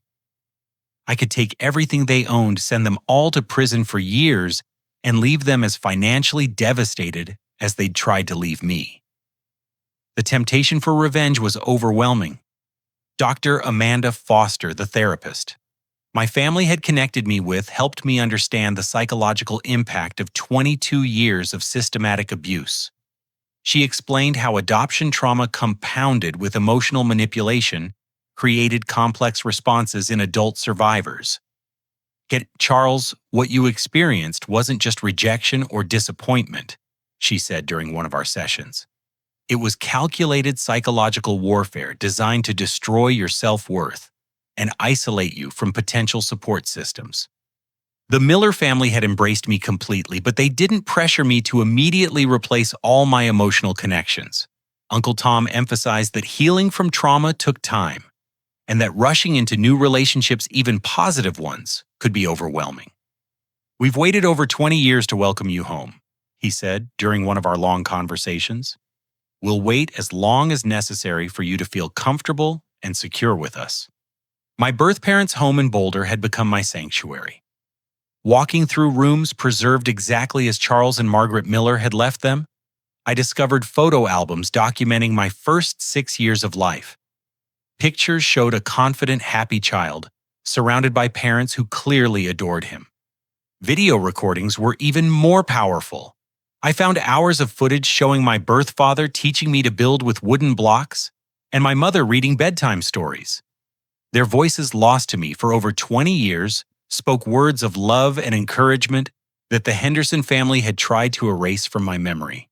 I could take everything they owned, send them all to prison for years, and leave them as financially devastated as they'd tried to leave me. The temptation for revenge was overwhelming. Dr. Amanda Foster, the therapist my family had connected me with, helped me understand the psychological impact of 22 years of systematic abuse. She explained how adoption trauma compounded with emotional manipulation created complex responses in adult survivors. "Get Charles, what you experienced wasn't just rejection or disappointment," she said during one of our sessions. "It was calculated psychological warfare designed to destroy your self-worth and isolate you from potential support systems." The Miller family had embraced me completely, but they didn't pressure me to immediately replace all my emotional connections. Uncle Tom emphasized that healing from trauma took time, and that rushing into new relationships, even positive ones, could be overwhelming. "We've waited over 20 years to welcome you home," he said during one of our long conversations. "We'll wait as long as necessary for you to feel comfortable and secure with us." My birth parents' home in Boulder had become my sanctuary. Walking through rooms preserved exactly as Charles and Margaret Miller had left them, I discovered photo albums documenting my first 6 years of life. Pictures showed a confident, happy child, surrounded by parents who clearly adored him. Video recordings were even more powerful. I found hours of footage showing my birth father teaching me to build with wooden blocks, and my mother reading bedtime stories. Their voices, lost to me for over 20 years, spoke words of love and encouragement that the Henderson family had tried to erase from my memory.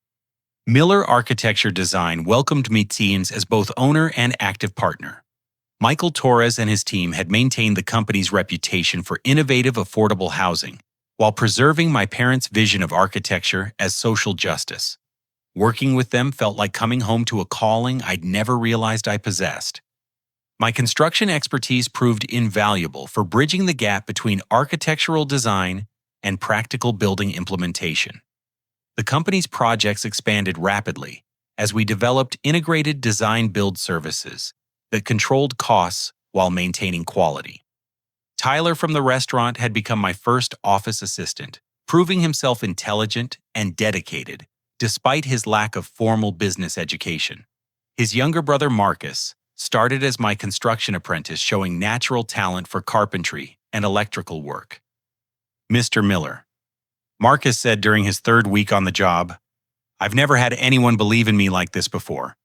Miller Architecture Design welcomed me teens as both owner and active partner. Michael Torres and his team had maintained the company's reputation for innovative, affordable housing, while preserving my parents' vision of architecture as social justice. Working with them felt like coming home to a calling I'd never realized I possessed. My construction expertise proved invaluable for bridging the gap between architectural design and practical building implementation. The company's projects expanded rapidly as we developed integrated design-build services that controlled costs while maintaining quality. Tyler from the restaurant had become my first office assistant, proving himself intelligent and dedicated despite his lack of formal business education. His younger brother Marcus started as my construction apprentice, showing natural talent for carpentry and electrical work. "Mr. Miller," Marcus said during his 3rd week on the job, "I've never had anyone believe in me like this before.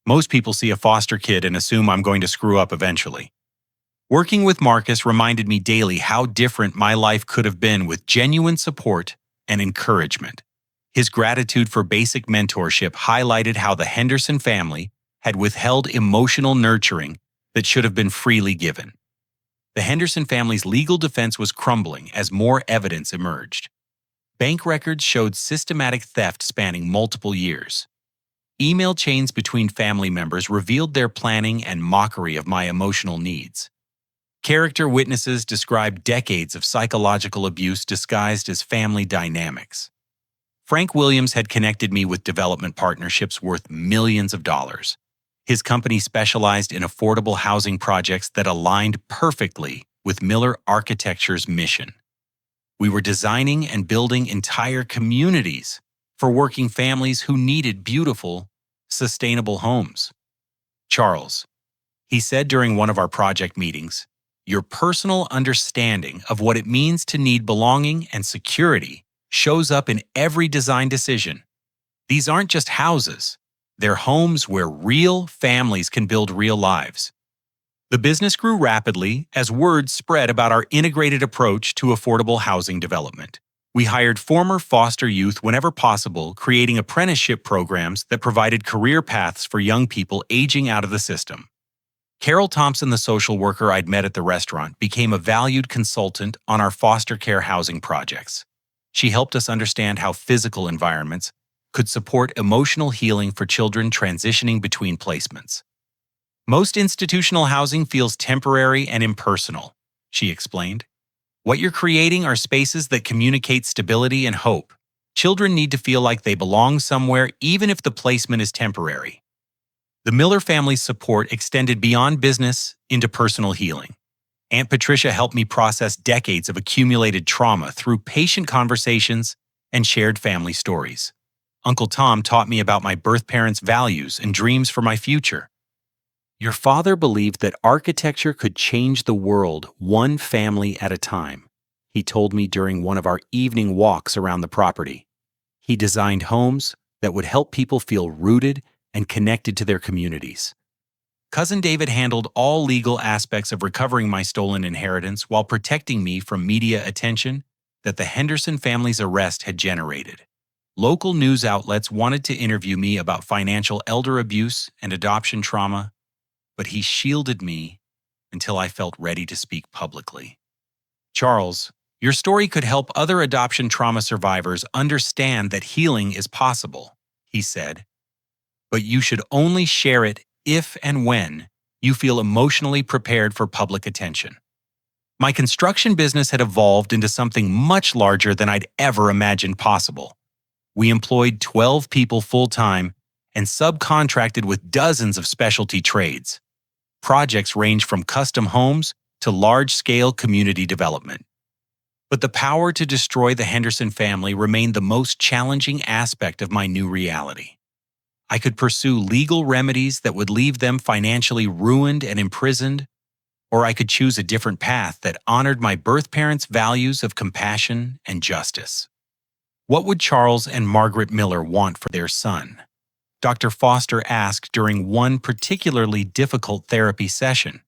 Most people see a foster kid and assume I'm going to screw up eventually." Working with Marcus reminded me daily how different my life could have been with genuine support and encouragement. His gratitude for basic mentorship highlighted how the Henderson family had withheld emotional nurturing that should have been freely given. The Henderson family's legal defense was crumbling as more evidence emerged. Bank records showed systematic theft spanning multiple years. Email chains between family members revealed their planning and mockery of my emotional needs. Character witnesses described decades of psychological abuse disguised as family dynamics. Frank Williams had connected me with development partnerships worth millions of dollars. His company specialized in affordable housing projects that aligned perfectly with Miller Architecture's mission. We were designing and building entire communities for working families who needed beautiful, sustainable homes. "Charles," he said during one of our project meetings, "your personal understanding of what it means to need belonging and security shows up in every design decision. These aren't just houses. They're homes where real families can build real lives." The business grew rapidly as word spread about our integrated approach to affordable housing development. We hired former foster youth whenever possible, creating apprenticeship programs that provided career paths for young people aging out of the system. Carol Thompson, the social worker I'd met at the restaurant, became a valued consultant on our foster care housing projects. She helped us understand how physical environments could support emotional healing for children transitioning between placements. Most institutional housing feels temporary and impersonal, she explained. What you're creating are spaces that communicate stability and hope. Children need to feel like they belong somewhere, even if the placement is temporary. The Miller family's support extended beyond business into personal healing. Aunt Patricia helped me process decades of accumulated trauma through patient conversations and shared family stories. Uncle Tom taught me about my birth parents' values and dreams for my future. Your father believed that architecture could change the world one family at a time, he told me during one of our evening walks around the property. He designed homes that would help people feel rooted and connected to their communities. Cousin David handled all legal aspects of recovering my stolen inheritance while protecting me from media attention that the Henderson family's arrest had generated. Local news outlets wanted to interview me about financial elder abuse and adoption trauma, but he shielded me until I felt ready to speak publicly. Charles, your story could help other adoption trauma survivors understand that healing is possible, he said. But you should only share it if and when you feel emotionally prepared for public attention. My construction business had evolved into something much larger than I'd ever imagined possible. We employed 12 people full-time and subcontracted with dozens of specialty trades. Projects ranged from custom homes to large-scale community development. But the power to destroy the Henderson family remained the most challenging aspect of my new reality. I could pursue legal remedies that would leave them financially ruined and imprisoned, or I could choose a different path that honored my birth parents' values of compassion and justice. What would Charles and Margaret Miller want for their son? Dr. Foster asked during one particularly difficult therapy session.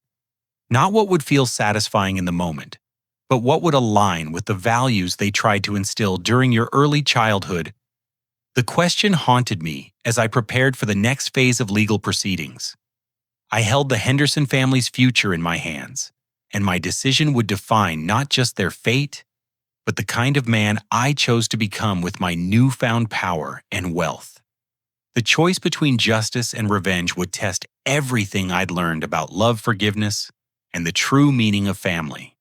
Not what would feel satisfying in the moment, but what would align with the values they tried to instill during your early childhood. The question haunted me as I prepared for the next phase of legal proceedings. I held the Henderson family's future in my hands, and my decision would define not just their fate, but the kind of man I chose to become with my newfound power and wealth. The choice between justice and revenge would test everything I'd learned about love, forgiveness, and the true meaning of family.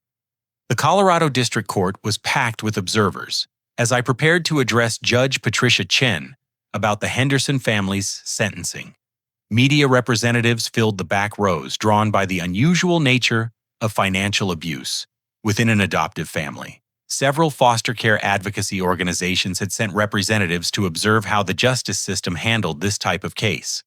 The Colorado District Court was packed with observers as I prepared to address Judge Patricia Chen about the Henderson family's sentencing. Media representatives filled the back rows, drawn by the unusual nature of financial abuse within an adoptive family. Several foster care advocacy organizations had sent representatives to observe how the justice system handled this type of case.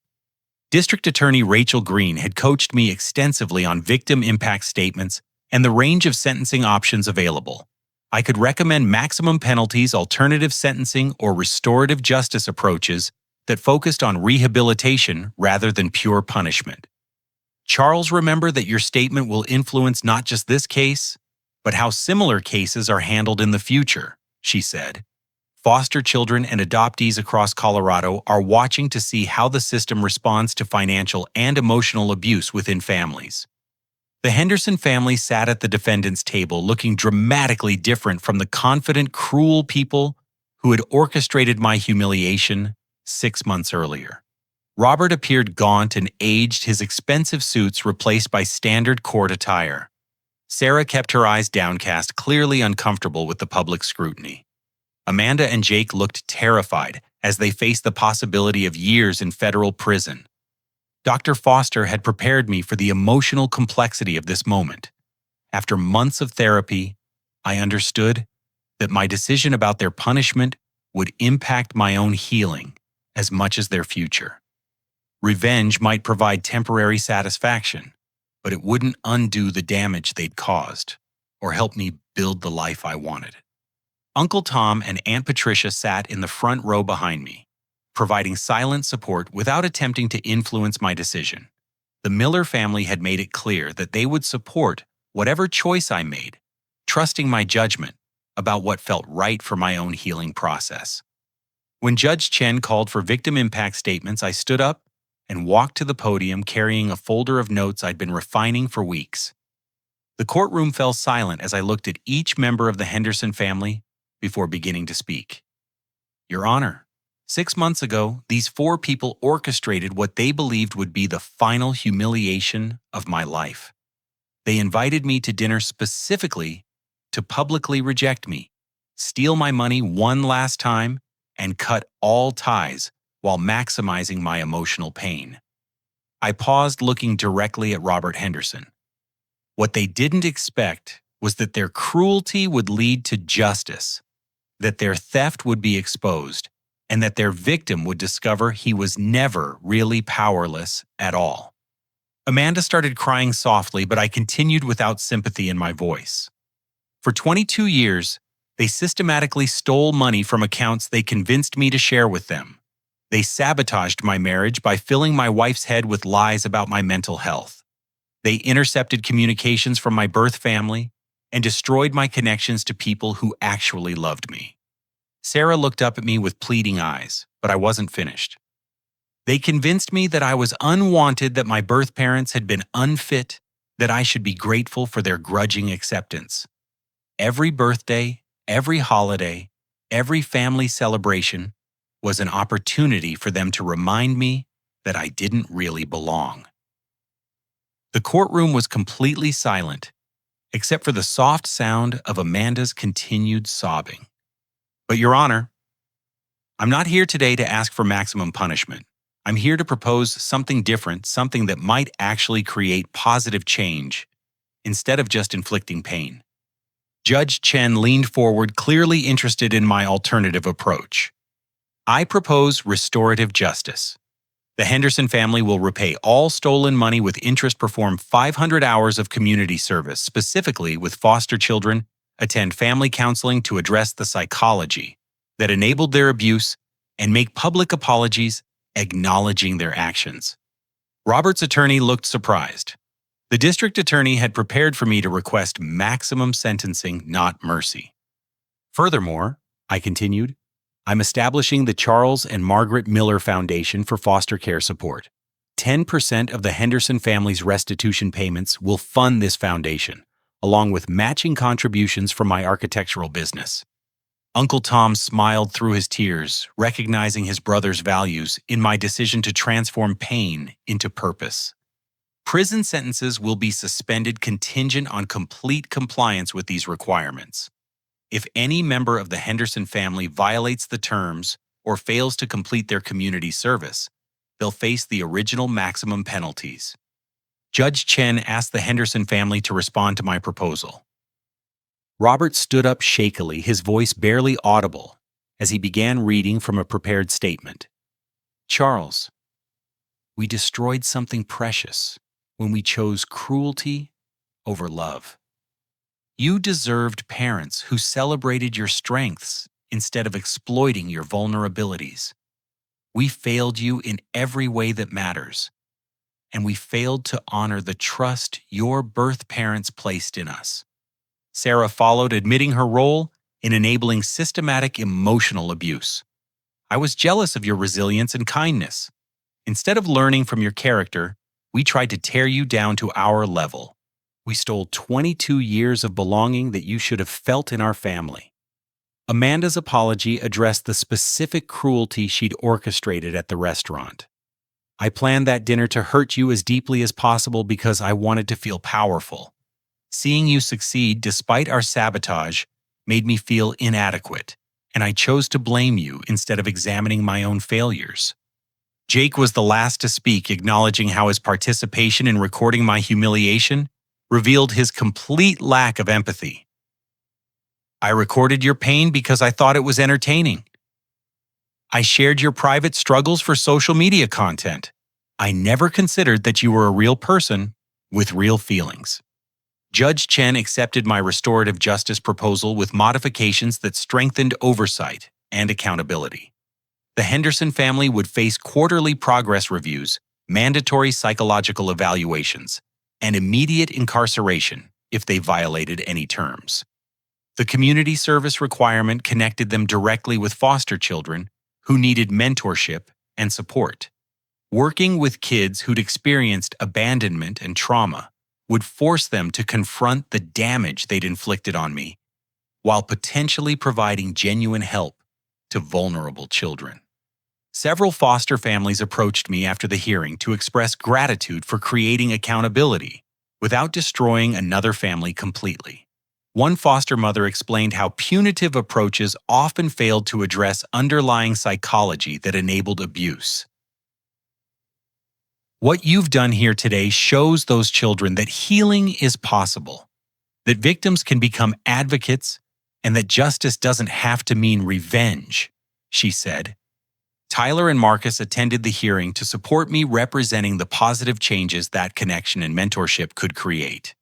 District Attorney Rachel Green had coached me extensively on victim impact statements and the range of sentencing options available. I could recommend maximum penalties, alternative sentencing, or restorative justice approaches that focused on rehabilitation rather than pure punishment. Charles, remember that your statement will influence not just this case, but how similar cases are handled in the future, she said. Foster children and adoptees across Colorado are watching to see how the system responds to financial and emotional abuse within families. The Henderson family sat at the defendant's table looking dramatically different from the confident, cruel people who had orchestrated my humiliation 6 months earlier. Robert appeared gaunt and aged, his expensive suits replaced by standard court attire. Sarah kept her eyes downcast, clearly uncomfortable with the public scrutiny. Amanda and Jake looked terrified as they faced the possibility of years in federal prison. Dr. Foster had prepared me for the emotional complexity of this moment. After months of therapy, I understood that my decision about their punishment would impact my own healing as much as their future. Revenge might provide temporary satisfaction, but it wouldn't undo the damage they'd caused or help me build the life I wanted. Uncle Tom and Aunt Patricia sat in the front row behind me, providing silent support without attempting to influence my decision. The Miller family had made it clear that they would support whatever choice I made, trusting my judgment about what felt right for my own healing process. When Judge Chen called for victim impact statements, I stood up and walked to the podium carrying a folder of notes I'd been refining for weeks. The courtroom fell silent as I looked at each member of the Henderson family before beginning to speak. Your Honor, 6 months ago, these 4 people orchestrated what they believed would be the final humiliation of my life. They invited me to dinner specifically to publicly reject me, steal my money one last time, and cut all ties while maximizing my emotional pain. I paused, looking directly at Robert Henderson. What they didn't expect was that their cruelty would lead to justice, that their theft would be exposed, and that their victim would discover he was never really powerless at all. Amanda started crying softly, but I continued without sympathy in my voice. For 22 years, they systematically stole money from accounts they convinced me to share with them. They sabotaged my marriage by filling my wife's head with lies about my mental health. They intercepted communications from my birth family and destroyed my connections to people who actually loved me. Sarah looked up at me with pleading eyes, but I wasn't finished. They convinced me that I was unwanted, that my birth parents had been unfit, that I should be grateful for their grudging acceptance. Every birthday, every holiday, every family celebration was an opportunity for them to remind me that I didn't really belong. The courtroom was completely silent, except for the soft sound of Amanda's continued sobbing. But Your Honor, I'm not here today to ask for maximum punishment. I'm here to propose something different, something that might actually create positive change instead of just inflicting pain. Judge Chen leaned forward, clearly interested in my alternative approach. I propose restorative justice. The Henderson family will repay all stolen money with interest, perform 500 hours of community service, specifically with foster children, attend family counseling to address the psychology that enabled their abuse, and make public apologies acknowledging their actions. Robert's attorney looked surprised. The district attorney had prepared for me to request maximum sentencing, not mercy. Furthermore, I continued, I'm establishing the Charles and Margaret Miller Foundation for foster care support. 10% of the Henderson family's restitution payments will fund this foundation, along with matching contributions from my architectural business. Uncle Tom smiled through his tears, recognizing his brother's values in my decision to transform pain into purpose. Prison sentences will be suspended contingent on complete compliance with these requirements. If any member of the Henderson family violates the terms or fails to complete their community service, they'll face the original maximum penalties. Judge Chen asked the Henderson family to respond to my proposal. Robert stood up shakily, his voice barely audible, as he began reading from a prepared statement. Charles, we destroyed something precious when we chose cruelty over love. You deserved parents who celebrated your strengths instead of exploiting your vulnerabilities. We failed you in every way that matters, and we failed to honor the trust your birth parents placed in us. Sarah followed, admitting her role in enabling systematic emotional abuse. I was jealous of your resilience and kindness. Instead of learning from your character, we tried to tear you down to our level. We stole 22 years of belonging that you should have felt in our family. Amanda's apology addressed the specific cruelty she'd orchestrated at the restaurant. I planned that dinner to hurt you as deeply as possible because I wanted to feel powerful. Seeing you succeed despite our sabotage made me feel inadequate, and I chose to blame you instead of examining my own failures. Jake was the last to speak, acknowledging how his participation in recording my humiliation revealed his complete lack of empathy. I recorded your pain because I thought it was entertaining. I shared your private struggles for social media content. I never considered that you were a real person with real feelings. Judge Chen accepted my restorative justice proposal with modifications that strengthened oversight and accountability. The Henderson family would face quarterly progress reviews, mandatory psychological evaluations, and immediate incarceration if they violated any terms. The community service requirement connected them directly with foster children who needed mentorship and support. Working with kids who'd experienced abandonment and trauma would force them to confront the damage they'd inflicted on me, while potentially providing genuine help to vulnerable children. Several foster families approached me after the hearing to express gratitude for creating accountability without destroying another family completely. One foster mother explained how punitive approaches often failed to address underlying psychology that enabled abuse. What you've done here today shows those children that healing is possible, that victims can become advocates, and that justice doesn't have to mean revenge, she said. Tyler and Marcus attended the hearing to support me representing the positive changes that connection and mentorship could create.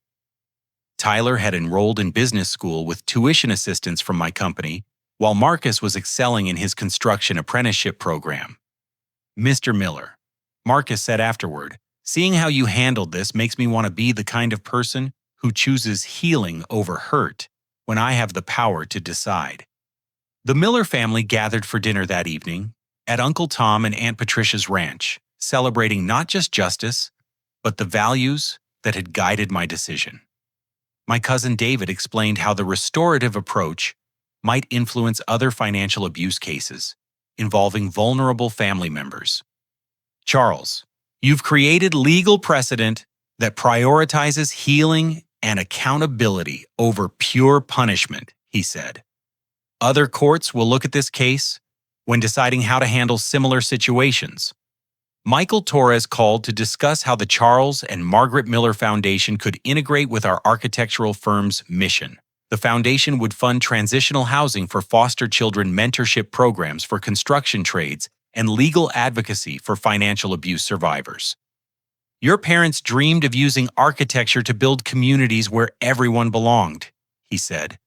Tyler had enrolled in business school with tuition assistance from my company, while Marcus was excelling in his construction apprenticeship program. "Mr. Miller," Marcus said afterward, "seeing how you handled this makes me want to be the kind of person who chooses healing over hurt when I have the power to decide." The Miller family gathered for dinner that evening at Uncle Tom and Aunt Patricia's ranch, celebrating not just justice, but the values that had guided my decision. My cousin David explained how the restorative approach might influence other financial abuse cases involving vulnerable family members. "Charles, you've created legal precedent that prioritizes healing and accountability over pure punishment," he said. "Other courts will look at this case when deciding how to handle similar situations." Michael Torres called to discuss how the Charles and Margaret Miller Foundation could integrate with our architectural firm's mission. The foundation would fund transitional housing for foster children, mentorship programs for construction trades, and legal advocacy for financial abuse survivors. "Your parents dreamed of using architecture to build communities where everyone belonged," he said.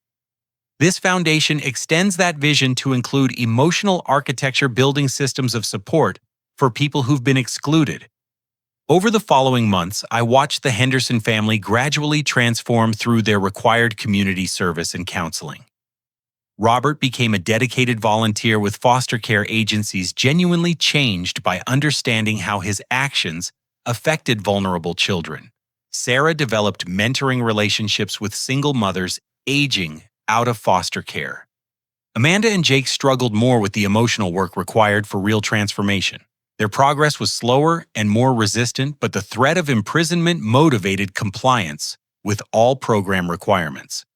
"This foundation extends that vision to include emotional architecture, building systems of support for people who've been excluded." Over the following months, I watched the Henderson family gradually transform through their required community service and counseling. Robert became a dedicated volunteer with foster care agencies, genuinely changed by understanding how his actions affected vulnerable children. Sarah developed mentoring relationships with single mothers aging out of foster care. Amanda and Jake struggled more with the emotional work required for real transformation. Their progress was slower and more resistant, but the threat of imprisonment motivated compliance with all program requirements.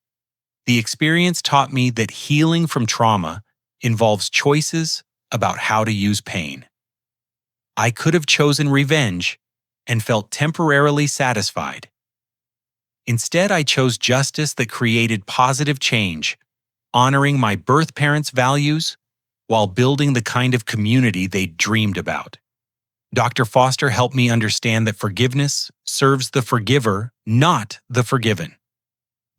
The experience taught me that healing from trauma involves choices about how to use pain. I could have chosen revenge and felt temporarily satisfied. Instead, I chose justice that created positive change, honoring my birth parents' values while building the kind of community they dreamed about. Dr. Foster helped me understand that forgiveness serves the forgiver, not the forgiven.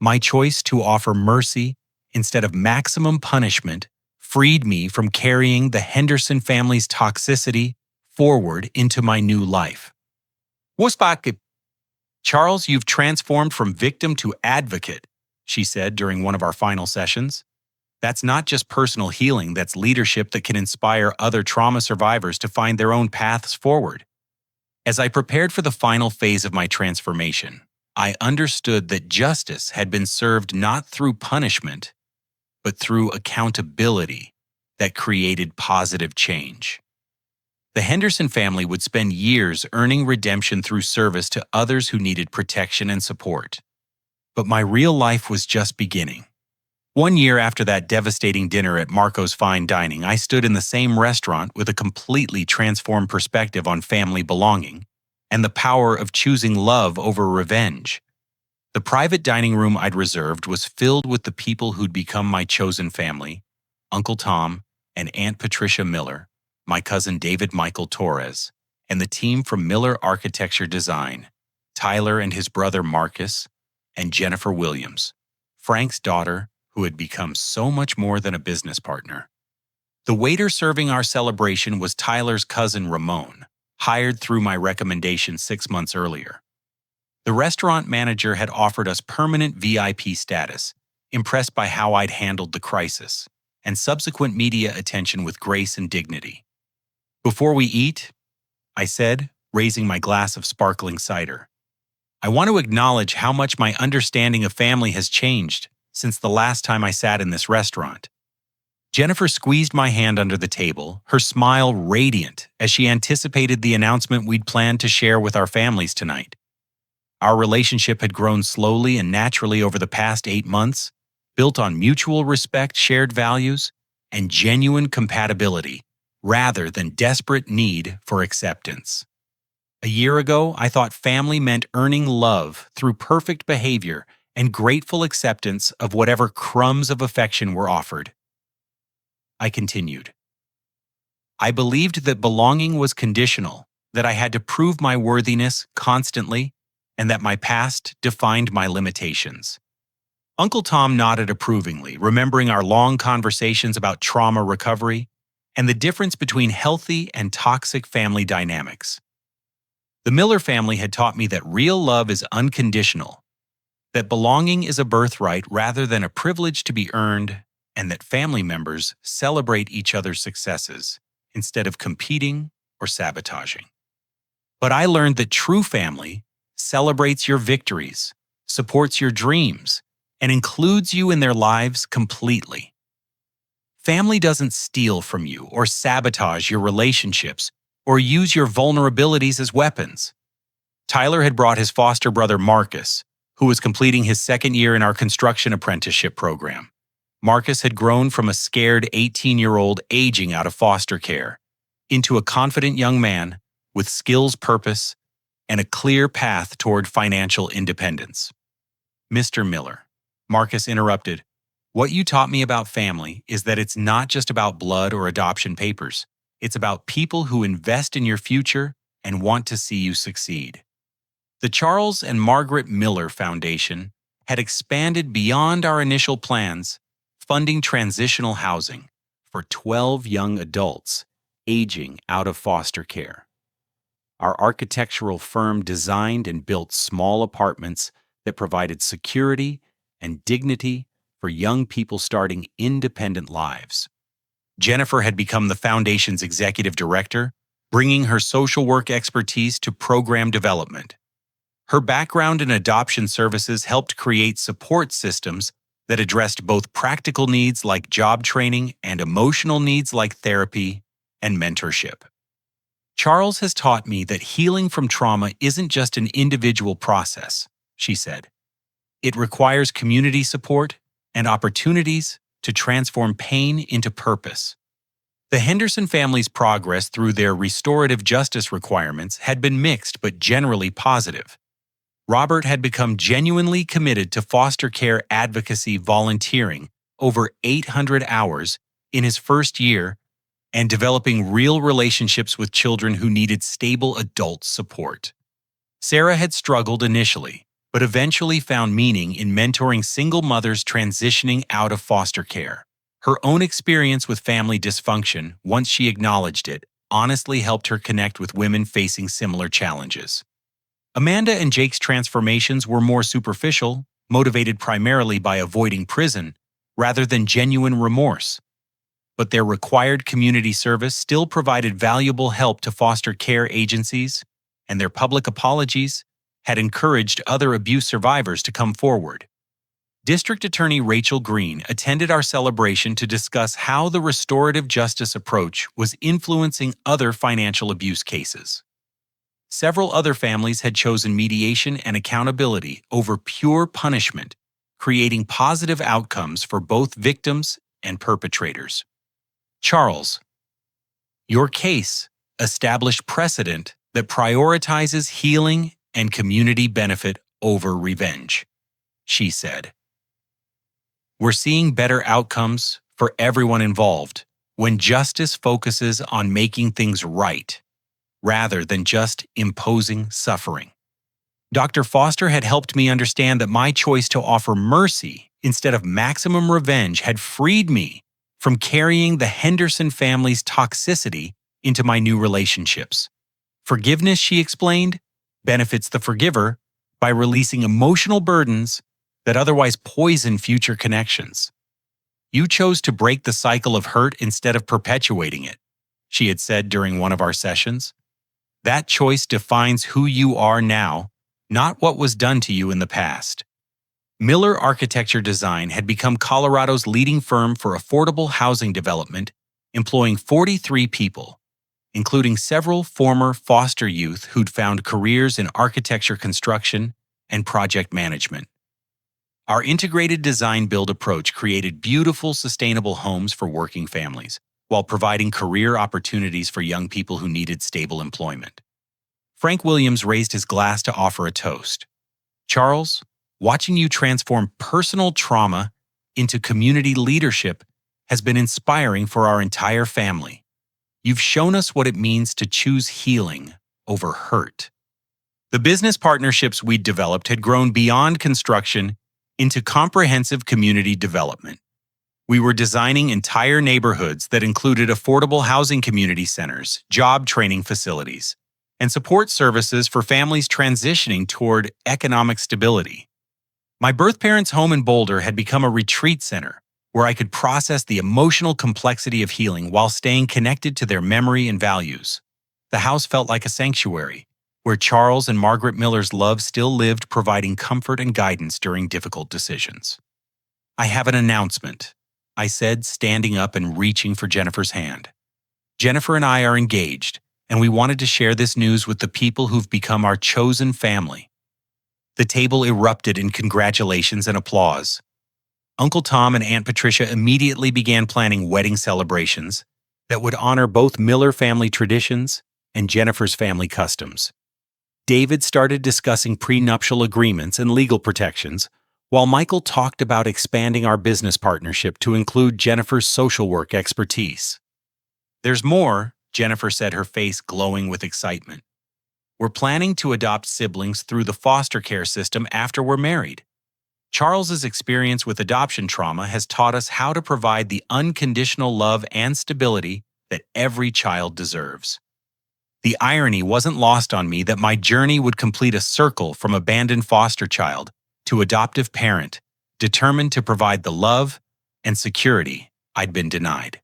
My choice to offer mercy instead of maximum punishment freed me from carrying the Henderson family's toxicity forward into my new life. "Charles, you've transformed from victim to advocate," she said during one of our final sessions. "That's not just personal healing, that's leadership that can inspire other trauma survivors to find their own paths forward." As I prepared for the final phase of my transformation, I understood that justice had been served not through punishment, but through accountability that created positive change. The Henderson family would spend years earning redemption through service to others who needed protection and support. But my real life was just beginning. One year after that devastating dinner at Marco's Fine Dining, I stood in the same restaurant with a completely transformed perspective on family belonging and the power of choosing love over revenge. The private dining room I'd reserved was filled with the people who'd become my chosen family: Uncle Tom and Aunt Patricia Miller, my cousin David Michael Torres, and the team from Miller Architecture Design, Tyler and his brother Marcus, and Jennifer Williams, Frank's daughter, who had become so much more than a business partner. The waiter serving our celebration was Tyler's cousin Ramon, hired through my recommendation 6 months earlier. The restaurant manager had offered us permanent VIP status, impressed by how I'd handled the crisis, and subsequent media attention with grace and dignity. Before we eat, I said, raising my glass of sparkling cider. I want to acknowledge how much my understanding of family has changed since the last time I sat in this restaurant. Jennifer squeezed my hand under the table, her smile radiant as she anticipated the announcement we'd planned to share with our families tonight. Our relationship had grown slowly and naturally over the past 8 months, built on mutual respect, shared values, and genuine compatibility, rather than desperate need for acceptance. A year ago, I thought family meant earning love through perfect behavior and grateful acceptance of whatever crumbs of affection were offered. I continued. I believed that belonging was conditional, that I had to prove my worthiness constantly, and that my past defined my limitations. Uncle Tom nodded approvingly, remembering our long conversations about trauma recovery and the difference between healthy and toxic family dynamics. The Miller family had taught me that real love is unconditional, that belonging is a birthright rather than a privilege to be earned, and that family members celebrate each other's successes instead of competing or sabotaging. But I learned that true family celebrates your victories, supports your dreams, and includes you in their lives completely. Family doesn't steal from you or sabotage your relationships or use your vulnerabilities as weapons. Tyler had brought his foster brother Marcus, who was completing his second year in our construction apprenticeship program. Marcus had grown from a scared 18-year-old aging out of foster care into a confident young man with skills, purpose, and a clear path toward financial independence. Mr. Miller, Marcus interrupted, what you taught me about family is that it's not just about blood or adoption papers. It's about people who invest in your future and want to see you succeed. The Charles and Margaret Miller Foundation had expanded beyond our initial plans, funding transitional housing for 12 young adults aging out of foster care. Our architectural firm designed and built small apartments that provided security and dignity for young people starting independent lives. Jennifer had become the foundation's executive director, bringing her social work expertise to program development. Her background in adoption services helped create support systems that addressed both practical needs like job training and emotional needs like therapy and mentorship. Charles has taught me that healing from trauma isn't just an individual process, she said. It requires community support and opportunities to transform pain into purpose. The Henderson family's progress through their restorative justice requirements had been mixed but generally positive. Robert had become genuinely committed to foster care advocacy volunteering over 800 hours in his first year and developing real relationships with children who needed stable adult support. Sarah had struggled initially, but eventually found meaning in mentoring single mothers transitioning out of foster care. Her own experience with family dysfunction, once she acknowledged it, honestly helped her connect with women facing similar challenges. Amanda and Jake's transformations were more superficial, motivated primarily by avoiding prison, rather than genuine remorse. But their required community service still provided valuable help to foster care agencies, and their public apologies had encouraged other abuse survivors to come forward. District Attorney Rachel Green attended our celebration to discuss how the restorative justice approach was influencing other financial abuse cases. Several other families had chosen mediation and accountability over pure punishment, creating positive outcomes for both victims and perpetrators. Charles, your case established precedent that prioritizes healing and community benefit over revenge, she said. We're seeing better outcomes for everyone involved when justice focuses on making things right, rather than just imposing suffering. Dr. Foster had helped me understand that my choice to offer mercy instead of maximum revenge had freed me from carrying the Henderson family's toxicity into my new relationships. Forgiveness, she explained, benefits the forgiver by releasing emotional burdens that otherwise poison future connections. You chose to break the cycle of hurt instead of perpetuating it, she had said during one of our sessions. That choice defines who you are now, not what was done to you in the past. Miller Architecture Design had become Colorado's leading firm for affordable housing development, employing 43 people, including several former foster youth who'd found careers in architecture construction and project management. Our integrated design-build approach created beautiful, sustainable homes for working families, while providing career opportunities for young people who needed stable employment. Frank Williams raised his glass to offer a toast. Charles, watching you transform personal trauma into community leadership has been inspiring for our entire family. You've shown us what it means to choose healing over hurt. The business partnerships we'd developed had grown beyond construction into comprehensive community development. We were designing entire neighborhoods that included affordable housing community centers, job training facilities, and support services for families transitioning toward economic stability. My birth parents' home in Boulder had become a retreat center where I could process the emotional complexity of healing while staying connected to their memory and values. The house felt like a sanctuary, where Charles and Margaret Miller's love still lived, providing comfort and guidance during difficult decisions. "I have an announcement," I said, standing up and reaching for Jennifer's hand. "Jennifer and I are engaged, and we wanted to share this news with the people who've become our chosen family." The table erupted in congratulations and applause. Uncle Tom and Aunt Patricia immediately began planning wedding celebrations that would honor both Miller family traditions and Jennifer's family customs. David started discussing prenuptial agreements and legal protections, while Michael talked about expanding our business partnership to include Jennifer's social work expertise. "There's more," Jennifer said, her face glowing with excitement. "We're planning to adopt siblings through the foster care system after we're married. Charles's experience with adoption trauma has taught us how to provide the unconditional love and stability that every child deserves." The irony wasn't lost on me that my journey would complete a circle from abandoned foster child to adoptive parent, determined to provide the love and security I'd been denied.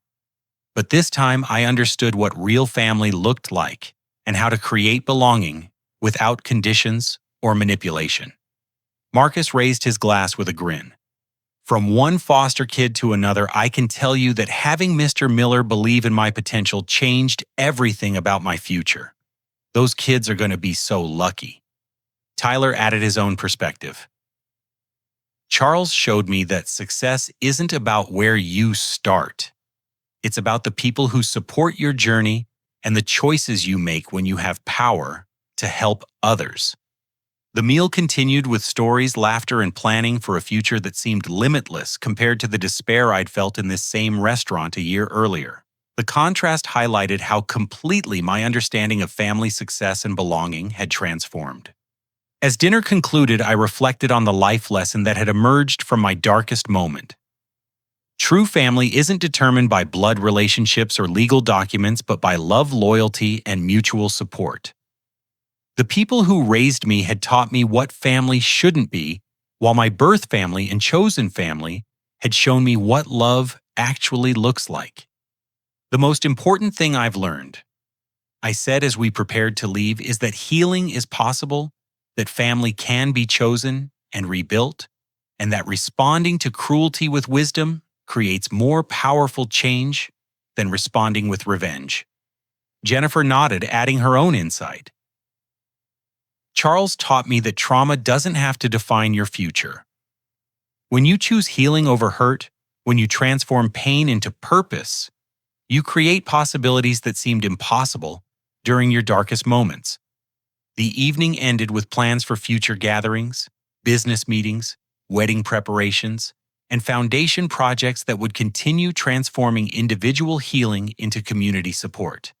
But this time I understood what real family looked like and how to create belonging without conditions or manipulation. Marcus raised his glass with a grin. "From one foster kid to another, I can tell you that having Mr. Miller believe in my potential changed everything about my future. Those kids are going to be so lucky." Tyler added his own perspective. "Charles showed me that success isn't about where you start. It's about the people who support your journey and the choices you make when you have power to help others." The meal continued with stories, laughter, and planning for a future that seemed limitless compared to the despair I'd felt in this same restaurant a year earlier. The contrast highlighted how completely my understanding of family success and belonging had transformed. As dinner concluded, I reflected on the life lesson that had emerged from my darkest moment. True family isn't determined by blood relationships or legal documents, but by love, loyalty, and mutual support. The people who raised me had taught me what family shouldn't be, while my birth family and chosen family had shown me what love actually looks like. "The most important thing I've learned," I said as we prepared to leave, "is that healing is possible, that family can be chosen and rebuilt, and that responding to cruelty with wisdom creates more powerful change than responding with revenge." Jennifer nodded, adding her own insight. "Charles taught me that trauma doesn't have to define your future. When you choose healing over hurt, when you transform pain into purpose, you create possibilities that seemed impossible during your darkest moments." The evening ended with plans for future gatherings, business meetings, wedding preparations, and foundation projects that would continue transforming individual healing into community support.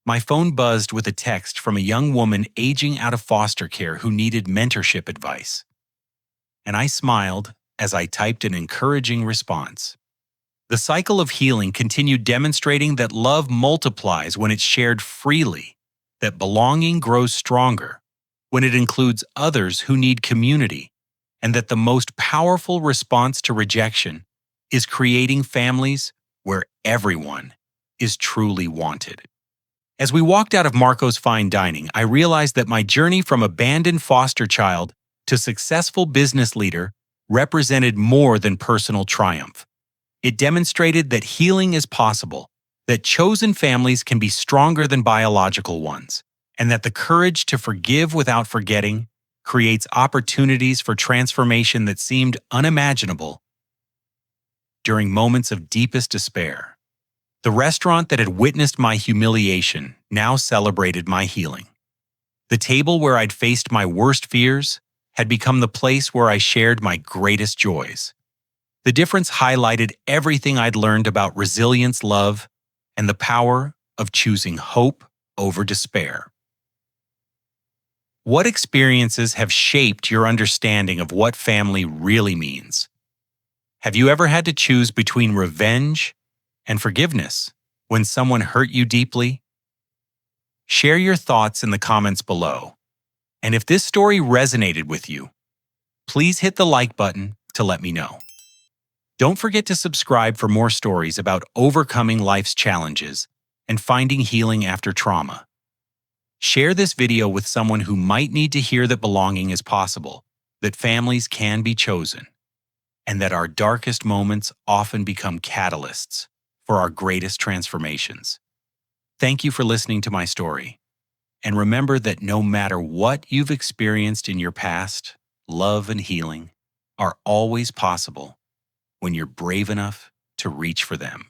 My phone buzzed with a text from a young woman aging out of foster care who needed mentorship advice. And I smiled as I typed an encouraging response. The cycle of healing continued, demonstrating that love multiplies when it's shared freely, that belonging grows stronger when it includes others who need community, and that the most powerful response to rejection is creating families where everyone is truly wanted. As we walked out of Marco's Fine Dining, I realized that my journey from abandoned foster child to successful business leader represented more than personal triumph. It demonstrated that healing is possible, that chosen families can be stronger than biological ones, and that the courage to forgive without forgetting creates opportunities for transformation that seemed unimaginable during moments of deepest despair. The restaurant that had witnessed my humiliation now celebrated my healing. The table where I'd faced my worst fears had become the place where I shared my greatest joys. The difference highlighted everything I'd learned about resilience, love, and the power of choosing hope over despair. What experiences have shaped your understanding of what family really means? Have you ever had to choose between revenge and forgiveness when someone hurt you deeply? Share your thoughts in the comments below. And if this story resonated with you, please hit the like button to let me know. Don't forget to subscribe for more stories about overcoming life's challenges and finding healing after trauma. Share this video with someone who might need to hear that belonging is possible, that families can be chosen, and that our darkest moments often become catalysts for our greatest transformations. Thank you for listening to my story. And remember that no matter what you've experienced in your past, love and healing are always possible when you're brave enough to reach for them.